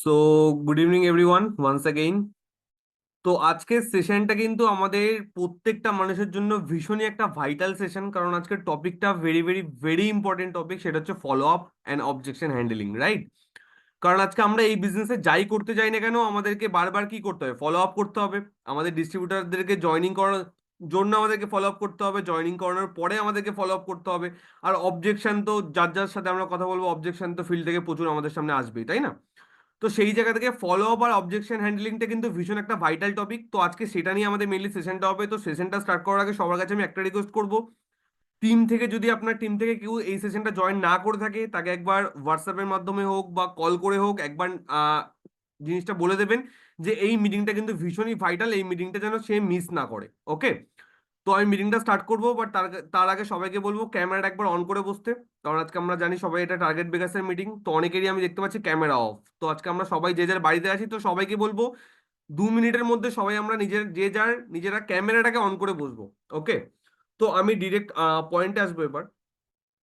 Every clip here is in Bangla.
So good evening everyone once again. তো আজকের সেশনটা কিন্তু আমাদের প্রত্যেকটা মানুষের জন্য ভীষণই একটা ভাইটাল সেশন, কারণ আজকের টপিকটা very very very important topic, সেটা হচ্ছে follow up and objection handling, right? কারণ আজকে আমরা এই বিজনেসে যাই করতে যাই না কেন, আমাদেরকে বারবার কি করতে হবে? ফলো আপ করতে হবে। আমাদের ডিস্ট্রিবিউটারদেরকে জয়নিং করানোর জন্য আমাদেরকে ফলো আপ করতে হবে, জয়নিং করানোর পরে আমাদেরকে ফলো আপ করতে হবে। আর অবজেকশন তো যার যার সাথে আমরা কথা বলবো, অবজেকশন তো ফিল্ড থেকে প্রচুর আমাদের সামনে আসবেই, তাই না? তো সেই জায়গা থেকে ফলো আপ আর অবজেকশন হ্যান্ডলিংটা কিন্তু ভীষণ একটা ভাইটাল টপিক। তো আজকে সেটা নিয়ে আমাদের মেনলি সেশনটা হবে। তো সেশনটা স্টার্ট করার আগে সবার কাছে আমি একটা রিকোয়েস্ট করবো, টিম থেকে যদি আপনার টিম থেকে কেউ এই সেশনটা জয়েন না করে থাকে, তাকে একবার হোয়াটসঅ্যাপের মাধ্যমে হোক বা কল করে হোক একবার জিনিসটা বলে দেবেন যে এই মিটিংটা কিন্তু ভীষণই ভাইটাল, এই মিটিংটা যেন সে মিস না করে। ওকে? তো আমি মিটিংটা স্টার্ট করবো, বাট তার তার আগে সবাইকে বলবো ক্যামেরাটা একবার অন করে বসতে। কারণ আজকে আমরা জানি সবাই এটা টার্গেট বেগাসের মিটিং, তো অনেকেরই আমি দেখতে পাচ্ছি ক্যামেরা অফ। তো আজকে আমরা সবাই যে যার বাড়িতে আছি, তো সবাইকে বলবো 2 মিনিটের মধ্যে সবাই আমরা নিজেরা ক্যামেরাটাকে অন করে বসবো। ওকে? তো আমি ডিরেক্ট পয়েন্টে আসবো এবার।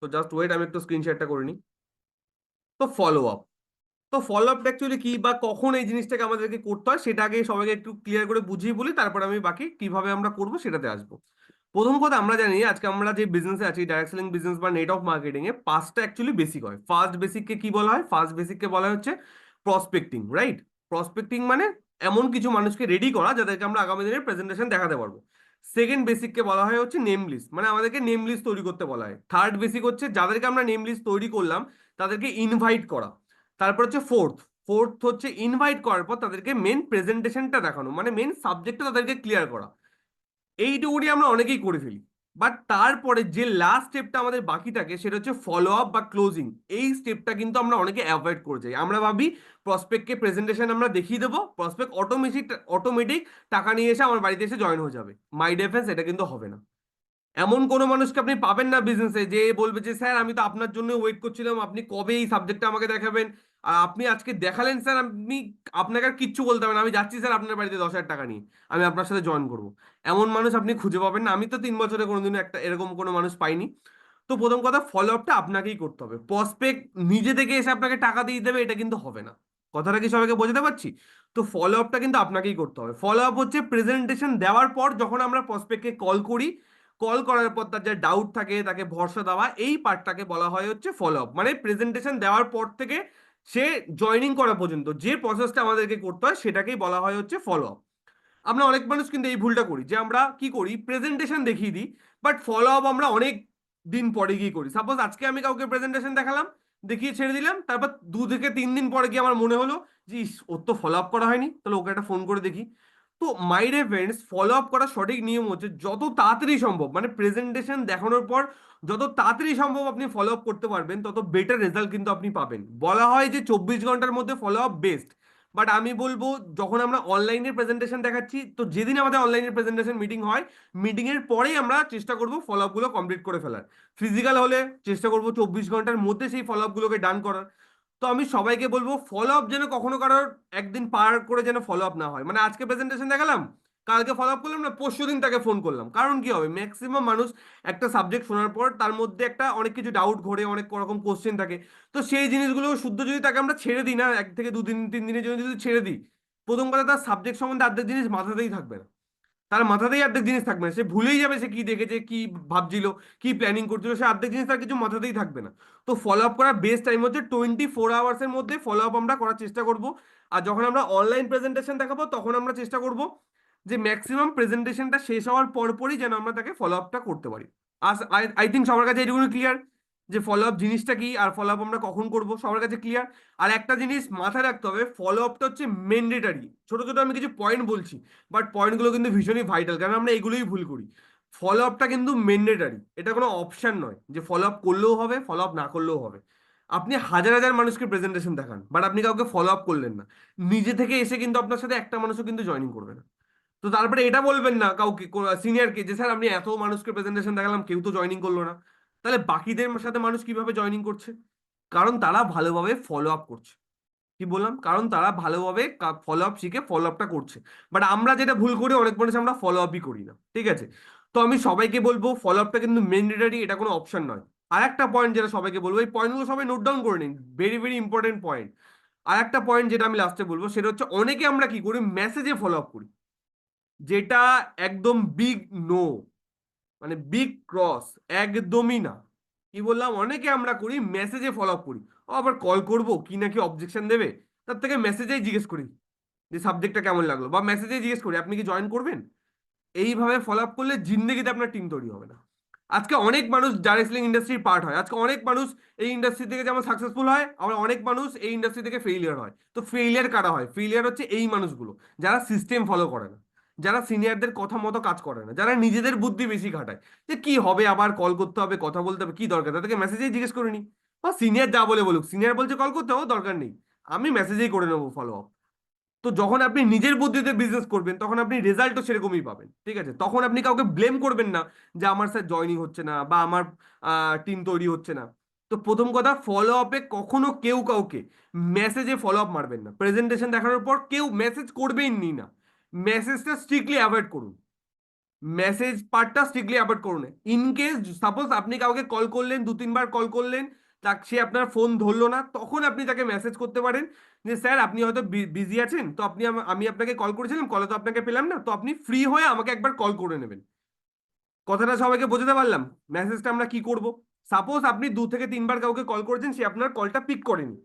তো জাস্ট ওয়েট, আমি একটু স্ক্রিন শেয়ারটা করে নিই। তো ফলো আপ, তো ফলো আপটা অ্যাকচুয়ালি কি বা কখন এই জিনিসটাকে আমাদেরকে করতে হয় সেটা আগে সবাইকে একটু ক্লিয়ার করে বুঝিয়ে বলি, তারপর আমি বাকি কিভাবে আমরা করব সেটাতে আসবো। প্রথম কথা, আমরা জানি আজকে আমরা যে বিজনেসে আছি, ডাইরেক্ট সেলিং বিজনেস বা নেট অফ মার্কেটিং এ পাঁচটা অ্যাকচুয়ালি বেসিক হয়। ফার্স্ট বেসিককে কি বলা হয়? ফার্স্ট বেসিককে বলা হচ্ছে প্রসপেক্টিং, রাইট? প্রসপেক্টিং মানে এমন কিছু মানুষকে রেডি করা যাদেরকে আমরা আগামী দিনের প্রেজেন্টেশন দেখাতে পারবো। সেকেন্ড বেসিককে বলা হয় হচ্ছে নেম লিস্ট, মানে আমাদেরকে নেম লিস্ট তৈরি করতে বলা হয়। থার্ড বেসিক হচ্ছে যাদেরকে আমরা নেম লিস্ট তৈরি করলাম তাদেরকে ইনভাইট করা। তারপর হচ্ছে ফোর্থ, ফোর্থ হচ্ছে ইনভাইট করার পর তাদেরকে মেন প্রেজেন্টেশনটা দেখানো, মানে মেন সাবজেক্টটা তাদেরকে ক্লিয়ার করা। এইটুকুনি আমরা অনেকেই করে ফেলি। বাট তারপরে যে লাস্ট স্টেপটা আমাদের বাকি থাকে সেটা হচ্ছে ফলো আপ বা ক্লোজিং। এই স্টেপটা কিন্তু আমরা অনেকে অ্যাভয়েড করে যাই। আমরা ভাবি প্রসপেক্টকে প্রেজেন্টেশন আমরা দেখিয়ে দেবো, প্রসপেক্ট অটোমেটিক অটোমেটিক টাকা নিয়ে এসে আমার বাড়িতে এসে জয়েন হয়ে যাবে। মাই ডিফেন্স, এটা কিন্তু হবে না। এমন কোনো মানুষকে আপনি পাবেন না বিজনেসে যে বলবে যে স্যার আমি তো আপনার জন্য ওয়েট করছিলাম, আপনি কবে এই সাবজেক্টটা আমাকে দেখাবেন, আর আপনি আজকে দেখালেন স্যার, আপনি আপনাকে আর কিচ্ছু বলতে হবে না, আমি যাচ্ছি স্যার আপনার বাড়িতে 10,000 টাকা নিয়ে, আমি আপনার সাথে জয়েন করবো। এমন মানুষ আপনি খুঁজে পাবেন না। আমি তো 3 বছরে কোনোদিনও একটা এরকম কোনো মানুষ পাইনি। তো প্রথম কথা, ফলো আপটা আপনাকেই করতে হবে। প্রসপেক্ট নিজে থেকে এসে আপনাকে টাকা দিয়ে দেবে এটা কিন্তু হবে না। কথাটা কি সবাইকে বোঝাতে পারছি? তো ফলো আপটা কিন্তু আপনাকেই করতে হবে। ফলো আপ হচ্ছে প্রেজেন্টেশন দেওয়ার পর যখন আমরা প্রসপেক্টকে কল করি, কল করার পর তার যে ডাউট থাকে তাকে ভরসা দেওয়া, এই পার্টটাকে বলা হয় হচ্ছে ফলো আপ। মানে প্রেজেন্টেশন দেওয়ার পর থেকে সে জয়নিং করা পর্যন্ত যে প্রসেসটা আমাদেরকে করতে হয় সেটাকেই বলা হয় হচ্ছে ফলো আপ। আমরা অনেক মানুষ কিন্তু এই ভুলটা করি যে আমরা কি করি, প্রেজেন্টেশন দেখিয়ে দিই, বাট ফলো আপ আমরা অনেক দিন পরে গিয়ে করি। সাপোজ আজকে আমি কাউকে প্রেজেন্টেশন দেখালাম, দেখিয়ে ছেড়ে দিলাম, তারপর 2 থেকে 3 দিন পরে গিয়ে আমার মনে হলো যে ইস, ওর তো ফলো আপ করা হয়নি, তাহলে ওকে একটা ফোন করে দেখি। তো my dear friends, follow up করার সঠিক নিয়ম হচ্ছে যত তাড়াতাড়ি সম্ভব, মানে প্রেজেন্টেশন দেখানোর পর যত তাড়াতাড়ি সম্ভব আপনি ফলো আপ করতে পারবেন তত বেটার রেজাল্ট কিন্তু আপনি পাবেন। বলা হয় যে 24 ঘন্টার মধ্যে ফলো আপ বেস্ট, বাট আমি বলবো যখন আমরা অনলাইনে প্রেজেন্টেশন দেখাচ্ছি, তো যেদিন আমাদের অনলাইনে প্রেজেন্টেশন মিটিং হয়, মিটিং এর পরেই আমরা চেষ্টা করব ফলো আপ গুলো কমপ্লিট করে ফেলার। ফিজিক্যাল হলে চেষ্টা করব 24 ঘন্টার মধ্যে সেই ফলো আপ গুলোকে ডান করার। তো আমি সবাইকে বলবো ফলো আপ যেন কখনো কারোর একদিন পার করে যেন ফলো আপ না হয়। মানে আজকে প্রেজেন্টেশন দেখালাম, কালকে ফলো আপ করলাম না, পরশু দিন তাকে ফোন করলাম। কারণ কি হবে, ম্যাক্সিমাম মানুষ একটা সাবজেক্ট শোনার পর তার মধ্যে একটা অনেক কিছু ডাউট ঘোরে, অনেক রকম কোশ্চেন থাকে। তো সেই জিনিসগুলো শুদ্ধ যদি তাকে আমরা ছেড়ে দিই না, 1 থেকে 2 দিন 3 দিনের জন্য যদি ছেড়ে দিই, প্রথম কথা তার সাবজেক্ট সম্বন্ধে অর্ধেক জিনিস মাথাতেই থাকবে না। তার মাথাতেই অর্ধেক জিনিস থাকবে না, সে ভুলেই যাবে সে কি দেখেছে, কি ভাবছিল, কি প্ল্যানিং করছিল, সে অর্ধেক জিনিস তার কিছু মাথাতেই থাকবে না। তো ফলো আপ করার বেস্ট টাইম হচ্ছে 24 আওয়ার্সের মধ্যে ফলো আপ আমরা করার চেষ্টা করব। আর যখন আমরা অনলাইন প্রেজেন্টেশন দেখাবো তখন আমরা চেষ্টা করব যে ম্যাক্সিমাম প্রেজেন্টেশনটা শেষ হওয়ার পরপরই যেন আমরা তাকে ফলো আপটা করতে পারি। আস আই আই থিঙ্ক সবার কাছে এটুকুনি ক্লিয়ার যে ফলো আপ জিনিসটা কি আর ফলো আপ আমরা কখন করব, সবার কাছে ক্লিয়ার। আর একটা জিনিস মাথায় রাখতে হবে, ফলো আপটা হচ্ছে ম্যান্ডেটারি। ছোট ছোট আমি কিছু পয়েন্ট বলছি, বাট পয়েন্টগুলো কিন্তু ভীষণই ভাইটাল, কারণ আমরা এগুলোই ভুল করি। ফলো আপটা কিন্তু ম্যান্ডেটারি, এটা কোনো অপশন নয় যে ফলো আপ করলেও হবে, ফলো আপ না করলেও হবে। আপনি হাজার হাজার মানুষকে প্রেজেন্টেশন দেখান, বাট আপনি কাউকে ফলো আপ করলেন না, নিজে থেকে এসে কিন্তু আপনার সাথে একটা মানুষও কিন্তু জয়েনিং করবে না। তো তারপরে এটা বলবেন না কাউকে, সিনিয়রকে, যে স্যার আপনি এত মানুষকে প্রেজেন্টেশন দেখালাম কেউ তো জয়েনিং করলো না। তাহলে বাকিদের সাথে মানুষ কিভাবে জয়েনিং করছে? কারণ তারা ভালোভাবে ফলো আপ করছে। কি বললাম? কারণ তারা ভালোভাবে ফলো আপ শিখে ফলো আপটা করছে। বাট আমরা যেটা ভুল করি, অনেক মানুষ আমরা ফলো আপই করি না। ঠিক আছে? তো আমি সবাইকে বলবো ফলো আপটা কিন্তু ম্যান্ডেটরি, এটা কোনো অপশন নয়। আর একটা পয়েন্ট যেটা সবাইকে বলবো, এই পয়েন্টগুলো সবাই নোট ডাউন করে নিন, ভেরি ভেরি ইম্পর্টেন্ট পয়েন্ট। আর একটা পয়েন্ট যেটা আমি লাস্টে বলবো সেটা হচ্ছে অনেকে আমরা কি করি, মেসেজে ফলো আপ করি, যেটা একদম বিগ নো, মানে বিগ ক্রস, একদমই না। কি বললাম, অনেকে আমরা করি মেসেজে ফলো আপ করি। ও আবার কল করব কি নাকি অবজেকশন দেবে, তার থেকে মেসেজেই জিজ্ঞেস করি যে সাবজেক্টটা কেমন লাগলো, বা মেসেজেই জিজ্ঞেস করি আপনি কি জয়েন করবেন। এইভাবে ফলো আপ করলে জিন্দেগিতে আপনার টিম তৈরি হবে না। আজকে অনেক মানুষ যারা রেসলিং ইন্ডাস্ট্রির পার্ট হয়, আজকে অনেক মানুষ এই ইন্ডাস্ট্রি থেকে যেমন সাকসেসফুল হয়, আবার অনেক মানুষ এই ইন্ডাস্ট্রি থেকে ফেইলিয়ার হয়। তো ফেইলিয়ার কারা হয়? ফেইলিয়ার হচ্ছে এই মানুষগুলো যারা সিস্টেম ফলো করে না, যারা সিনিয়রদের কথা মতো কাজ করে না, যারা নিজেদের বুদ্ধি বেশি খাটায়, যে কি হবে আবার কল করতে হবে, কথা বলতে হবে, কি দরকার, তাদেরকে মেসেজেই জিজ্ঞেস করিনি। বা সিনিয়র যা বলে বলুক, সিনিয়র বলছে কল করতে হবে, দরকার নেই, আমি মেসেজেই করে নেবো ফলো আপ। তো যখন আপনি নিজের বুদ্ধিতে বিজনেস করবেন তখন আপনি রেজাল্টও সেরকমই পাবেন, ঠিক আছে? তখন আপনি কাউকে ব্লেম করবেন না যে আমার স্যার জয়নিং হচ্ছে না বা আমার টিম তৈরি হচ্ছে না। তো প্রথম কথা, ফলো আপে কখনো কেউ কাউকে মেসেজে ফলো আপ মারবেন না। প্রেজেন্টেশন দেখানোর পর কেউ মেসেজ করবেন নি না, মেসেজটা স্ট্রিক্টলি অ্যাভয়েড করুন। মেসেজ পার্টটা স্ট্রিক্টলি অ্যাভয়েড করুন। ইন কেস সাপোজ আপনি কাউকে কল করলেন, 2-3 বার কল করলেন, তা সে আপনার ফোন ধরলো না, তখন আপনি তাকে মেসেজ করতে পারেন যে স্যার আপনি হয়তো বিজি আছেন, তো আপনি আমি আপনাকে কল করেছিলাম, কলে তো আপনাকে পেলাম না, তো আপনি ফ্রি হয়ে আমাকে একবার কল করে নেবেন। কথাটা সবাইকে বোঝাতে পারলাম? মেসেজটা আমরা কি করব? সাপোজ আপনি 2 থেকে 3 বার কাউকে কল করেছেন, সে আপনার কলটা পিক করেনি,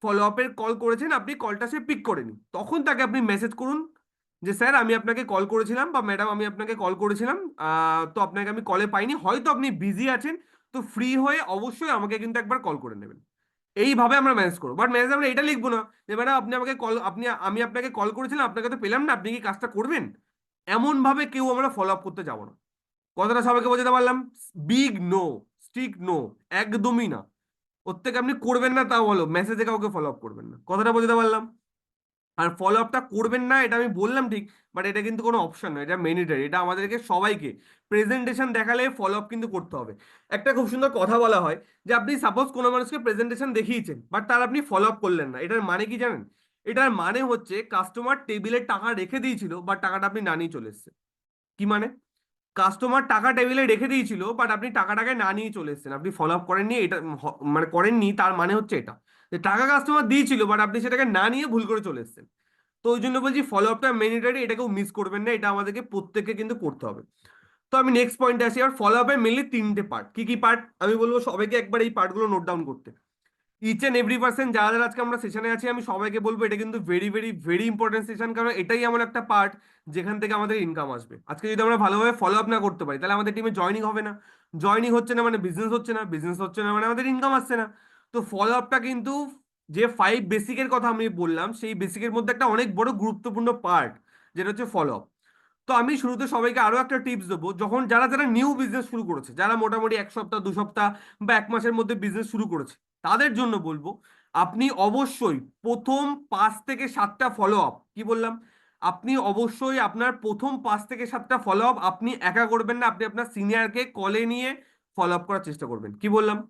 ফলো আপের কল করেছেন আপনি, কলটা সে পিক করেনি, তখন তাকে আপনি মেসেজ করুন যে স্যার আমি আপনাকে কল করেছিলাম, বা ম্যাডাম আমি আপনাকে কল করেছিলাম, তো আপনাকে আমি কলে পাইনি, হয়তো আপনি বিজি আছেন, তো ফ্রি হয়ে অবশ্যই আমাকে কিন্তু একবার কল করে নেবেন। এইভাবে আমরা ম্যানেজ করবো। বাট ম্যানেজ আমরা এটা লিখবো না যে ম্যাডাম আপনি আমাকে কল, আমি আপনাকে কল করেছিলাম, আপনাকে তো পেলাম না, আপনি কি কাজটা করবেন। এমন ভাবে কেউ আমরা ফলো আপ করতে যাবো না। কথাটা সবাইকে বোঝাতে পারলাম? বিগ নো, স্ট্রিক্ট নো, একদমই না। ওর থেকে আপনি করবেন না তাও বলো, মেসেজে কাউকে ফলো আপ করবেন না। কথাটা বোঝাতে পারলাম? আর ফলো আপটা করবেন না এটা আমি বললাম ঠিক, বাট এটা কিন্তু কোনো অপশন নয়, এটা ম্যান্ডেটরি, এটা আমাদেরকে সবাইকে প্রেজেন্টেশন দেখালে ফলো আপ কিন্তু করতে হবে। একটা খুব সুন্দর কথা বলা হয় যে আপনি সাপোজ কোনো মানুষকে প্রেজেন্টেশন দেখিয়েছেন বাট তার আপনি ফলো আপ করলেন না, এটার মানে কি জানেন? এটার মানে হচ্ছে কাস্টমার টেবিলে টাকা রেখে দিয়েছিল বাট টাকাটা আপনি না নিয়ে চলে এসেছেন। কি মানে? কাস্টমার টাকা টেবিলে রেখে দিয়েছিল বাট আপনি টাকাটাকে না নিয়ে চলে এসেছেন, আপনি ফলো আপ করেননি, এটা মানে করেননি, তার মানে হচ্ছে এটা যে টাকা কাস্টমার দিয়েছিল বাট আপনি সেটাকে না নিয়ে ভুল করে চলে এসেছেন। তো ওই জন্য বলছি ফলো আপটা ম্যান্ডেটরি, এটাকেও মিস করবেন না, এটা আমাদেরকে প্রত্যেককে কিন্তু করতে হবে। তো আমি নেক্সট পয়েন্টে আসি। আর ফলো আপে মেনলি 3টে পার্ট। কি কি পার্ট আমি বলবো সবাইকে একবার এই পার্টগুলো নোট ডাউন করতে। ইচ এন্ড এভরি পার্সন যারা যারা আজকে আমরা সেশনে আছি, আমি সবাইকে বলবো এটা কিন্তু very very very important session, কারণ এটাই এমন একটা পার্ট যেখান থেকে আমাদের ইনকাম আসবে। আজকে যদি আমরা ভালোভাবে ফলো আপ না করতে পারি তাহলে আমাদের টিমে জয়নিং হবে না। জয়নিং হচ্ছে না মানে বিজনেস হচ্ছে না, বিজনেস হচ্ছে না মানে আমাদের ইনকাম আসছে না। তো ফলো আপটা কিন্তু, যে 5 বেসিকের কথা আমি বললাম, সেই বেসিকের মধ্যে একটা অনেক বড় গুরুত্বপূর্ণ পার্ট, যেটা হচ্ছে ফলো আপ। তো আমি শুরুতে সবাইকে আরো একটা টিপস দেবো, যখন যারা যারা নিউ বিজনেস শুরু করেছে, যারা মোটামুটি 1 সপ্তাহ 2 সপ্তাহ বা 1 মাসের মধ্যে বিজনেস শুরু করেছে, তাদের জন্য বলবো আপনি অবশ্যই প্রথম 5 থেকে 7টা ফলো আপ, কি বললাম, আপনি অবশ্যই আপনার প্রথম 5 থেকে 7টা ফলো আপ আপনি একা করবেন না, আপনি আপনার সিনিয়রকে কলে নিয়ে ফলো আপ করার চেষ্টা করবেন। কি বললাম?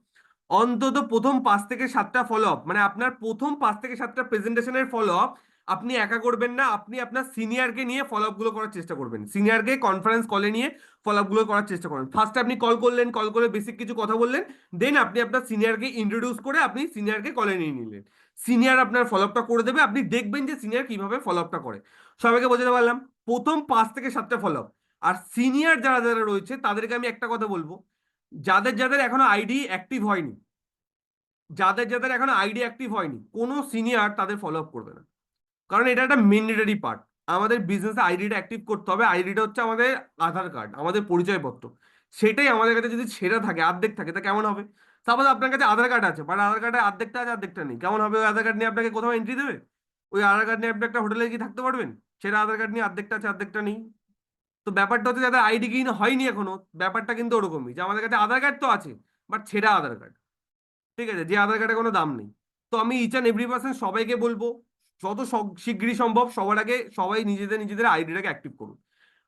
অন্তত প্রথম 5 থেকে 7টা ফলো আপ, মানে আপনার প্রথম 5 থেকে 7টা প্রেজেন্টেশনের ফলো আপ আপনি একা করবেন না, আপনি আপনার সিনিয়রকে নিয়ে ফলো আপ গুলো করার চেষ্টা করবেন, সিনিয়রকে কনফারেন্স কলে নিয়ে ফলো আপ গুলো করার চেষ্টা করবেন। ফার্স্টে আপনি কল করলেন, কল করে বেসিক কিছু কথা বললেন, দেন আপনি আপনার সিনিয়রকে ইন্ট্রোডিউস করে আপনি সিনিয়রকে কলে নিয়ে নিলেন। সিনিয়র আপনার ফলো আপটা করে দেবে, আপনি দেখবেন যে সিনিয়র কিভাবে ফলো আপটা করে। সবাইকে বোঝাতে পারলাম? প্রথম 5 থেকে 7টা ফলো আপ। আর সিনিয়র যারা যারা রয়েছে তাদেরকে আমি একটা কথা বলবো, যাদের যাদের এখনো আইডি অ্যাক্টিভ হয়নি, যাদের যাদের এখনো আইডি অ্যাক্টিভ হয়নি, কোনো সিনিয়র তাদের ফলো আপ করবে না। কারণ এটা একটা ম্যান্ডেটরি পার্ট, আমাদের বিজনেসে আইডিটা অ্যাক্টিভ করতে হবে। আইডিটা হচ্ছে আমাদের আধার কার্ড, আমাদের পরিচয়পত্র। সেটাই আমাদের কাছে যদি ছেঁড়া থাকে, অর্ধেক থাকে, তা কেমন হবে? সাপোজ আপনার কাছে আধার কার্ড আছে বাট আধার কার্ডে অর্ধেকটা আছে অর্ধেকটা নেই, কেমন হবে? ওই আধার কার্ড নিয়ে আপনাকে কোথাও এন্ট্রি দেবে? ওই আধার কার্ড নিয়ে আপনি একটা হোটেলে গিয়ে থাকতে পারবেন? সেটা আধার কার্ড নিয়ে অর্ধেকটা আছে অর্ধেকটা নেই। তো ব্যাপারটা হচ্ছে যাদের আইডি কিনা হয়নি এখনো, ব্যাপারটা কিন্তু ওরকমই, যে আমাদের কাছে আধার কার্ড তো আছে বাট ছেঁড়া আধার কার্ড, ঠিক আছে, যে আধার কার্ডে কোনো দাম নেই। তো আমি ইচ অ্যান্ড এভরি পার্সন সবাইকে বলবো যত শিগগিরই সম্ভব সবার আগে সবাই নিজেদের নিজেদের আইডিটাকে অ্যাক্টিভ করুন।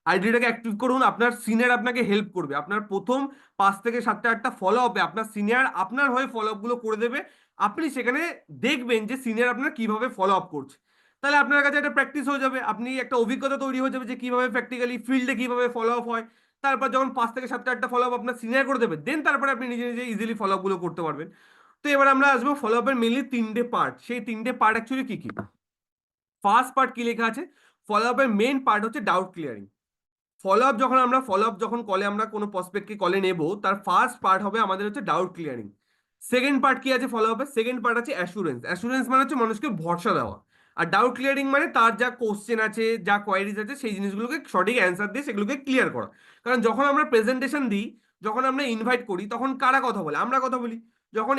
আইডিটাকে অ্যাক্টিভ করুন, আপনার সিনিয়র আপনাকে হেল্প করবে, আপনার প্রথম 5 থেকে 7টা ফলো আপে আপনার সিনিয়র আপনার হয়ে ফলো আপ গুলো করে দেবে। আপনি সেখানে দেখবেন যে সিনিয়র আপনার কিভাবে ফলো আপ করছে, তাহলে আপনার কাছে একটা প্র্যাকটিস হয়ে যাবে, আপনি একটা অভিজ্ঞতা তৈরি হয়ে যাবে যে কিভাবে প্র্যাকটিক্যালি ফিল্ডে কিভাবে ফলো আপ হয়। তারপর যখন 5 থেকে 7টা একটা ফলো আপ আপনার সিনিয়র করে দেবে, দেন তারপরে আপনি নিজে নিজে ইজিলি ফলো আপ গুলো করতে পারবেন। তো এবার আমরা আসবো ফলো আপের মেনলি তিনটে পার্ট। সেই তিনটে পার্ট অ্যাকচুয়ালি কি কি? ফার্স্ট পার্ট কি লেখা আছে? ফলো আপের মেন পার্ট হচ্ছে ডাউট ক্লিয়ারিং। ফলো আপ যখন কলে আমরা কোনো প্রসপেক্টকে কলে নেব, তার ফার্স্ট পার্ট হবে আমাদের হচ্ছে ডাউট ক্লিয়ারিং। সেকেন্ড পার্ট কি আছে ফলো আপে? সেকেন্ড পার্ট আছে অ্যাসুরেন্স। অ্যাসুরেন্স মানে হচ্ছে মানুষকে ভরসা দেওয়া। আর ডাউট ক্লিয়ারিং মানে তার যা কোশ্চেন আছে, যা কোয়ারিজ আছে, সেই জিনিসগুলোকে সঠিক অ্যান্সার দিয়ে সেগুলোকে ক্লিয়ার করা। কারণ যখন আমরা প্রেজেন্টেশন দিই, যখন আমরা ইনভাইট করি, তখন কারা কথা বলে? আমরা কথা বলি। যখন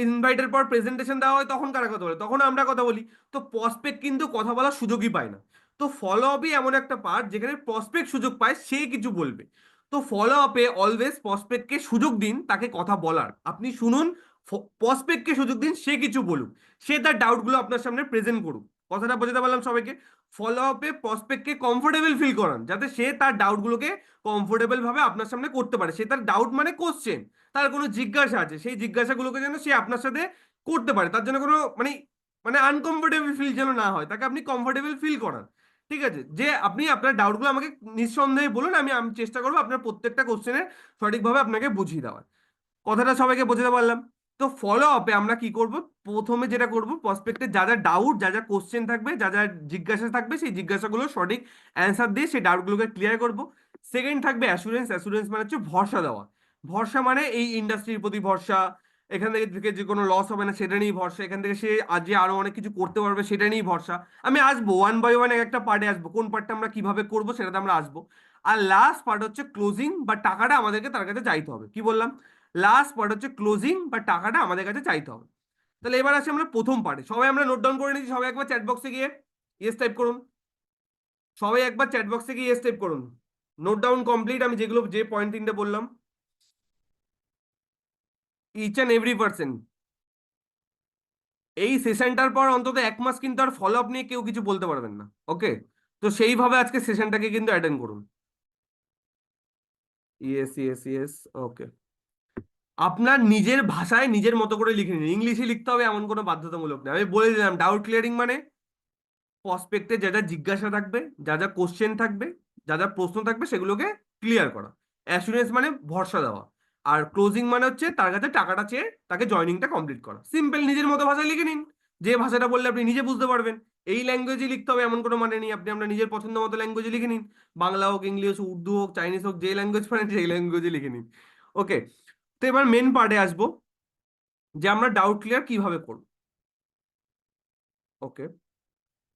ইনভাইটের পর প্রেজেন্টেশন দেওয়া হয়, তখন কারা কথা বলে? তখন আমরা কথা বলি। তো প্রসপেক্ট কিন্তু কথা বলার সুযোগই পায় না। তো ফলো আপই এমন একটা পার্ট যেখানে প্রসপেক্ট সুযোগ পায়, সে কিছু বলবে। তো ফলো আপে অলওয়েজ প্রসপেক্টকে সুযোগ দিন তাকে কথা বলার। আপনি শুনুন, প্রসপেক্টকে সুযোগ দিন সে কিছু বলুক, সে তার ডাউটগুলো আপনার সামনে প্রেজেন্ট করুক। কথাটা বোঝাতে পারলাম সবাইকে? ফলো আপে প্রসপেক্টকে কমফোর্টেবল ফিল করান, যাতে সে তার ডাউটগুলোকে কমফোর্টেবল ভাবে আপনার সামনে করতে পারে। সে তার ডাউট মানে কোশ্চেন, তার কোনো জিজ্ঞাসা আছে, সেই জিজ্ঞাসাগুলোকে যেন সে আপনার সাথে করতে পারে। তার জন্য কোনো মানে মানে আনকমফোর্টেবল ফিল যেন না হয়, তাকে আপনি কমফোর্টেবল ফিল করান। ঠিক আছে, যে আপনি আপনার ডাউটগুলো আমাকে নিঃসন্দেহে বলুন, আমি আমি চেষ্টা করবো আপনার প্রত্যেকটা কোশ্চেনের সঠিকভাবে আপনাকে বুঝিয়ে দেওয়ার। কথাটা সবাইকে বোঝাতে পারলাম? তো ফলো আপে আমরা কি করব? প্রথমে যেটা করব, প্রসপেক্টে যা যা ডাউট, যা যা কোশ্চেন থাকবে, যা যা জিজ্ঞাসা থাকবে, সেই জিজ্ঞাসাগুলো সঠিক অ্যান্সার দিয়ে সেই ডাউটগুলোকে ক্লিয়ার করব। সেকেন্ড থাকবে অ্যাসুরেন্স। অ্যাসুরেন্স মানে হচ্ছে ভরসা দেওয়া। ভরসা মানে এই ইন্ডাস্ট্রির প্রতি ভরসা, এখান থেকে যে কোনো লস হবে না সেটা নিয়েই ভরসা, এখান থেকে সে আজ আরো অনেক কিছু করতে পারবে সেটা নিয়েই ভরসা। আমি আসবো ওয়ান বাই ওয়ান একটা পার্টে আসবো, কোন পার্টটা আমরা কিভাবে করবো সেটাতে আমরা আসবো। আর লাস্ট পার্ট হচ্ছে ক্লোজিং, বা টাকাটা আমাদেরকে তার কাছে চাইতে হবে। কি বললাম? লাস্ট পার্ট হচ্ছে ক্লোজিং, বা টাকাটা আমাদের কাছে চাইতে হবে। তাহলে এবার আসি আমরা প্রথম পার্টে। সবাই আমরা নোট ডাউন করে নিচ্ছি, সবাই একবার চ্যাট বক্সে গিয়ে ইয়েস টাইপ করুন। সবাই একবার চ্যাট বক্সে গিয়ে ইয়েস টাইপ করুন। নোট ডাউন কমপ্লিট, আমি যেগুলো যে পয়েন্ট তিনটে বললাম, ইচ অ্যান্ড এভরি পার্সন। এই সেশনটার পর অন্তত এক মাস কিন্তু আর ফলো আপ নিয়ে কেউ কিছু বলতে পারবেন না। ওকে? তো সেইভাবে আজকে সেশনটাকে কিন্তু অ্যাটেন্ড করুন। Yes yes yes. ওকে। আপনার নিজের ভাষায় নিজের মতো করে লিখে নিন। ইংলিশে লিখতে হবে এমন কোনো বাধ্যতামূলক নেই। আমি বলে দিলাম, ডাউট ক্লিয়ারিং মানে প্রসপেক্টে যা যা জিজ্ঞাসা থাকবে, যা যা কোশ্চেন থাকবে, যা যা প্রশ্ন থাকবে, সেগুলোকে ক্লিয়ার করা। অ্যাসুরেন্স মানে ভরসা দেওয়া। আর ক্লোজিং মানে হচ্ছে তার কাছে টাকাটা চেয়ে তাকে জয়নিংটা কমপ্লিট করা। সিম্পল, নিজের মতো ভাষায় লিখে নিন। যে ভাষাটা বললে আপনি নিজে বুঝতে পারবেন। এই ল্যাঙ্গুয়েজে লিখতে হবে এমন কোনো মানে নেই, আপনি আপনার নিজের পছন্দ মতো ল্যাঙ্গুয়েজে লিখে নিন। বাংলা হোক, ইংলিশ, উর্দু হোক, চাইনিজ হোক, যে ল্যাঙ্গুয়েজ পারেন সেই ল্যাঙ্গুয়েজে লিখে নিন। ওকে। তো এবার মেন পার্টে আসবো, যে আমরা ডাউট ক্লিয়ার কিভাবে করব। ওকে।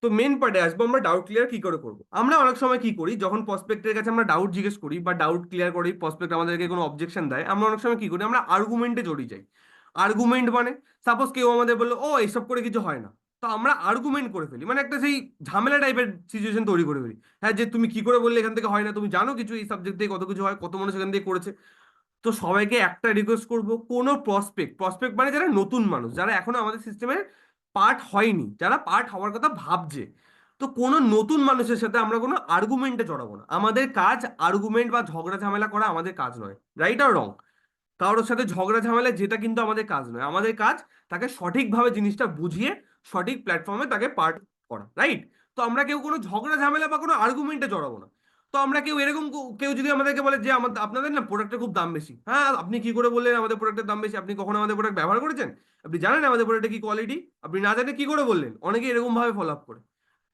তো মেন পার্টে আসবো, আমরা ডাউট ক্লিয়ার কি করে করবো। আমরা অনেক সময় কি করি, যখন প্রসপেক্টের কাছে আমরা ডাউট জিজ্ঞেস করি বা ডাউট ক্লিয়ার করি, প্রসপেক্ট আমাদেরকে কোনো অবজেকশন দেয়, আমরা অনেক সময় কি করি, আমরা আর্গুমেন্টে জড়িয়ে যাই। আর্গুমেন্ট মানে, সাপোজ কেউ আমাদের বললো ও এসব করে কিছু হয় না, তো আমরা আর্গুমেন্ট করে ফেলি, মানে একটা সেই ঝামেলা টাইপের সিচুয়েশন তৈরি করে ফেলি। হ্যাঁ, যে তুমি কি করে বললে এখান থেকে হয় না? তুমি জানো কিছু এই সাবজেক্ট দিয়ে কত কিছু হয়, কত মানুষ এখান দিয়ে করেছে? তো সবাইকে একটা রিকোয়েস্ট করব, কোনো প্রসপেক্ট, প্রসপেক্ট মানে যারা নতুন মানুষ, যারা এখনো আমাদের সিস্টেমে পার্ট হয়নি, যারা পার্ট হওয়ার কথা ভাবছে, তো কোনো নতুন মানুষের সাথে আমরা কোনো আর্গুমেন্টে জড়াবো না। আমাদের কাজ আর্গুমেন্ট বা ঝগড়া ঝামেলা করা আমাদের কাজ নয়। রাইট আর রং? কারোর সাথে ঝগড়া ঝামেলা যেটা কিন্তু আমাদের কাজ নয়। আমাদের কাজ তাকে সঠিকভাবে জিনিসটা বুঝিয়ে সঠিক প্ল্যাটফর্মে তাকে পার্ট করা। রাইট? তো আমরা কেউ কোনো ঝগড়া ঝামেলা বা কোনো আর্গুমেন্টে জড়াবো না। তো আমরা কেউ এরকম কেউ যদি আমাদেরকে বলে যে আপনাদের না প্রোডাক্টের খুব দাম বেশি, হ্যাঁ আপনি কি করে বললেন আমাদের প্রোডাক্টের দাম বেশি? আপনি কখনো আমাদের প্রোডাক্ট ব্যবহার করেছেন? আপনি জানেন আমাদের প্রোডাক্টের কি কোয়ালিটি? আপনি না জানে কি করে বললেন? অনেকে এরকম ভাবে ফলো আপ করে।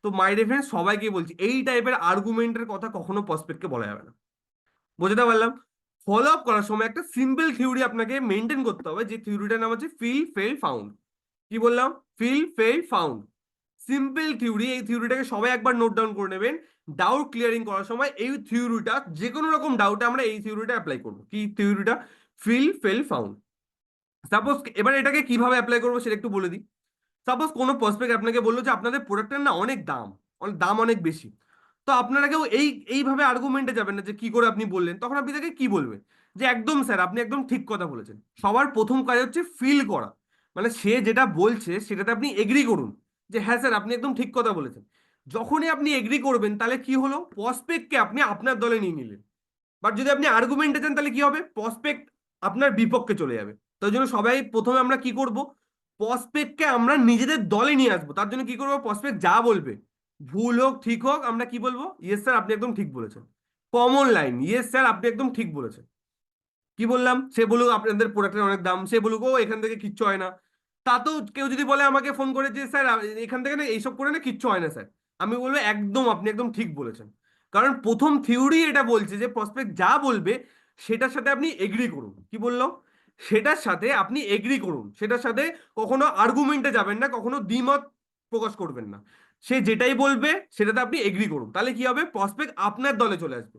তো মাই রেফারেন্স সবাইকে বলছি, এই টাইপের আর্গুমেন্টের কথা কখনো প্রসপেক্টকে বলা যাবে না। বুঝতে পারলাম? ফলো আপ করার সময় একটা সিম্পল থিওরি আপনাকে মেনটেন করতে হবে, যে থিওরিটার নাম হচ্ছে ফিল ফেল ফাউন্ড। কি বললাম? Feel felt found. Simple theory, এই থিওরিটাকে সবাই একবার নোট ডাউন করে নেবেন। ডাউট ক্লিয়ারিং করার সময় এই থিওরিটা, যে কোনো রকম ডাউটে আমরা এই থিওরিটা অ্যাপ্লাই করবো। কি থিওরিটা? Feel felt found. সাপোজ এবার এটাকে কিভাবে অ্যাপ্লাই করবো সেটা একটু বলে দিই। সাপোজ কোনো প্রসপেক্ট আপনাকে বললো যে আপনাদের প্রোডাক্টের না অনেক দাম, দাম অনেক বেশি। তো আপনারা কেউ এইভাবে আর্গুমেন্টে যাবেন না যে কি করে আপনি বললেন। তখন আপনি তাকে কি বলবেন? যে একদম স্যার, আপনি একদম ঠিক কথা বলেছেন। সবার প্রথম কাজ হচ্ছে ফিল করা, মানে সে যেটা বলছে সেটাতে আপনি এগ্রি করুন, যে হ্যাঁ স্যার আপনি একদম ঠিক কথা বলেছেন। যখনই আপনি এগ্রি করবেন, তাহলে কি হলো, প্রসপেক্টকে আপনি আপনার দলে নিয়ে নিলেন। বাট যদি আপনি আর্গুমেন্টে যান, তাহলে কি হবে, প্রসপেক্ট আপনার বিপক্ষে চলে যাবে। তার জন্য সবাই প্রথমে আমরা কি করব, প্রসপেক্টকে আমরা নিজেদের দলে নিয়ে আসবো। তার জন্য কি করবো, প্রসপেক্ট যা বলবে, ভুল হোক ঠিক হোক, আমরা কি বলবো, ইয়েস স্যার আপনি একদম ঠিক বলেছেন। কমন লাইন, ইয়েস স্যার আপনি একদম ঠিক বলেছেন। কি বললাম, সে বলুক আপনাদের প্রোডাক্টের অনেক দাম, সে বলুক ও এখান থেকে কিচ্ছু হয় না। তা তো কেউ যদি বলে আমাকে ফোন করে যে স্যার এখান থেকে না এইসব করে না কিচ্ছু হয় না স্যার, আমি বলবো একদম আপনি একদম ঠিক বলেছেন। কারণ প্রথম থিওরি এটা বলছে যে প্রসপেক্ট যা বলবে সেটার সাথে আপনি এগ্রি করুন। কি বললো, সেটার সাথে আপনি এগ্রি করুন, সেটার সাথে কখনো আর্গুমেন্টে যাবেন না, কখনো দ্বিমত প্রকাশ করবেন না। সে যেটাই বলবে সেটাতে আপনি এগ্রি করুন, তাহলে কি হবে, প্রসপেক্ট আপনার দলে চলে আসবে।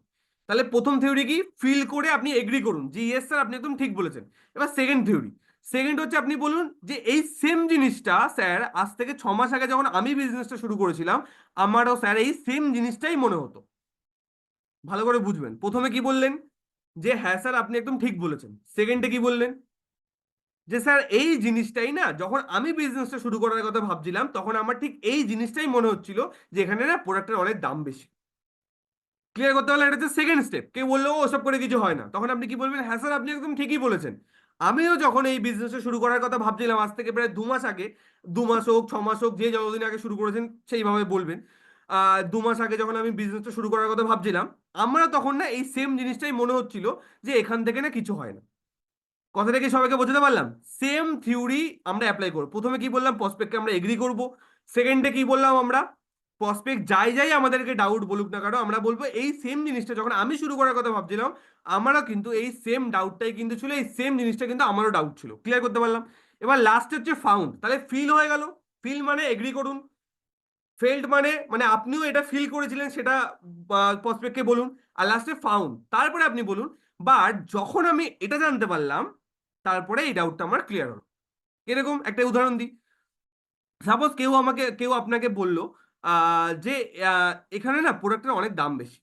তাহলে প্রথম থিওরি কি, ফিল করে আপনি এগ্রি করুন যে ইয়েস স্যার আপনি একদম ঠিক বলেছেন। এবার সেকেন্ড থিওরি, সেকেন্ড হচ্ছে আপনি বলুন যে এই সেম জিনিসটা স্যার আজ থেকে 6 মাস আগে যখন আমি বিজনেসটা শুরু করেছিলাম আমারও স্যার এই সেম জিনিসটাই মনে হতো। ভালো করে বুঝবেন, প্রথমে কি বললেন যে হ্যাঁ স্যার আপনি একদম ঠিক বলেছেন, সেকেন্ডে কি বললেন যে স্যার এই জিনিসটাই না যখন আমি বিজনেসটা শুরু করার কথা ভাবছিলাম তখন আমার ঠিক এই জিনিসটাই মনে হচ্ছিল যে এখানে না প্রোডাক্টের অনেক দাম বেশি। ক্লিয়ার করতে পারলে এটা হচ্ছে সেকেন্ড স্টেপ। কেউ বললো ও ওসব করে কিছু হয় না, তখন আপনি কি বলবেন, হ্যাঁ স্যার আপনি একদম ঠিকই বলেছেন। আমিও যখন এই বিজনেসটা শুরু করার কথা ভাবছিলাম আজ থেকে প্রায় 2 মাস আগে, 2 মাস হোক 6 মাস হোক যে যতদিন আগে শুরু করেছেন সেইভাবে বলবেন, 2 মাস আগে যখন আমি বিজনেসটা শুরু করার কথা ভাবছিলাম আমরা তখন না এই সেম জিনিসটাই মনে হচ্ছিল যে এখান থেকে না কিছু হয় না। কথাটা কি সবাইকে বোঝাতে পারলাম? সেম থিওরি আমরা অ্যাপ্লাই করব। প্রথমে কি বললাম, প্রসপেক্টকে আমরা এগ্রি করব। সেকেন্ডে কি বললাম আমরা, প্রসপেক্ট যাই যাই আমাদেরকে ডাউট বলুক না কেন আমরা বলবো এই সেম জিনিসটা যখন আমি শুরু করার কথা ভাবছিলাম আমারও কিন্তু এই সেম ডাউটটাই কিন্তু ছিল, এই সেম জিনিসটা কিন্তু আমারও ডাউট ছিল। ক্লিয়ার করতে পারলাম? এবার লাস্ট হচ্ছে ফাউন্ড, তাহলে ফিল হয়ে গেল। ফিল মানে এগ্রি করুন, ফেল্ড মানে মানে আপনিও এটা ফিল করেছিলেন সেটা প্রসপেক্টকে বলুন। আর লাস্টে ফাউন্ড, তারপরে আপনি বলুন বাট যখন আমি এটা জানতে পারলাম তারপরে এই ডাউটটা আমার ক্লিয়ার হলো। এরকম একটা উদাহরণ দিই। সাপোজ কেউ আপনাকে বললো যে এখানে না প্রোডাক্টের অনেক দাম বেশি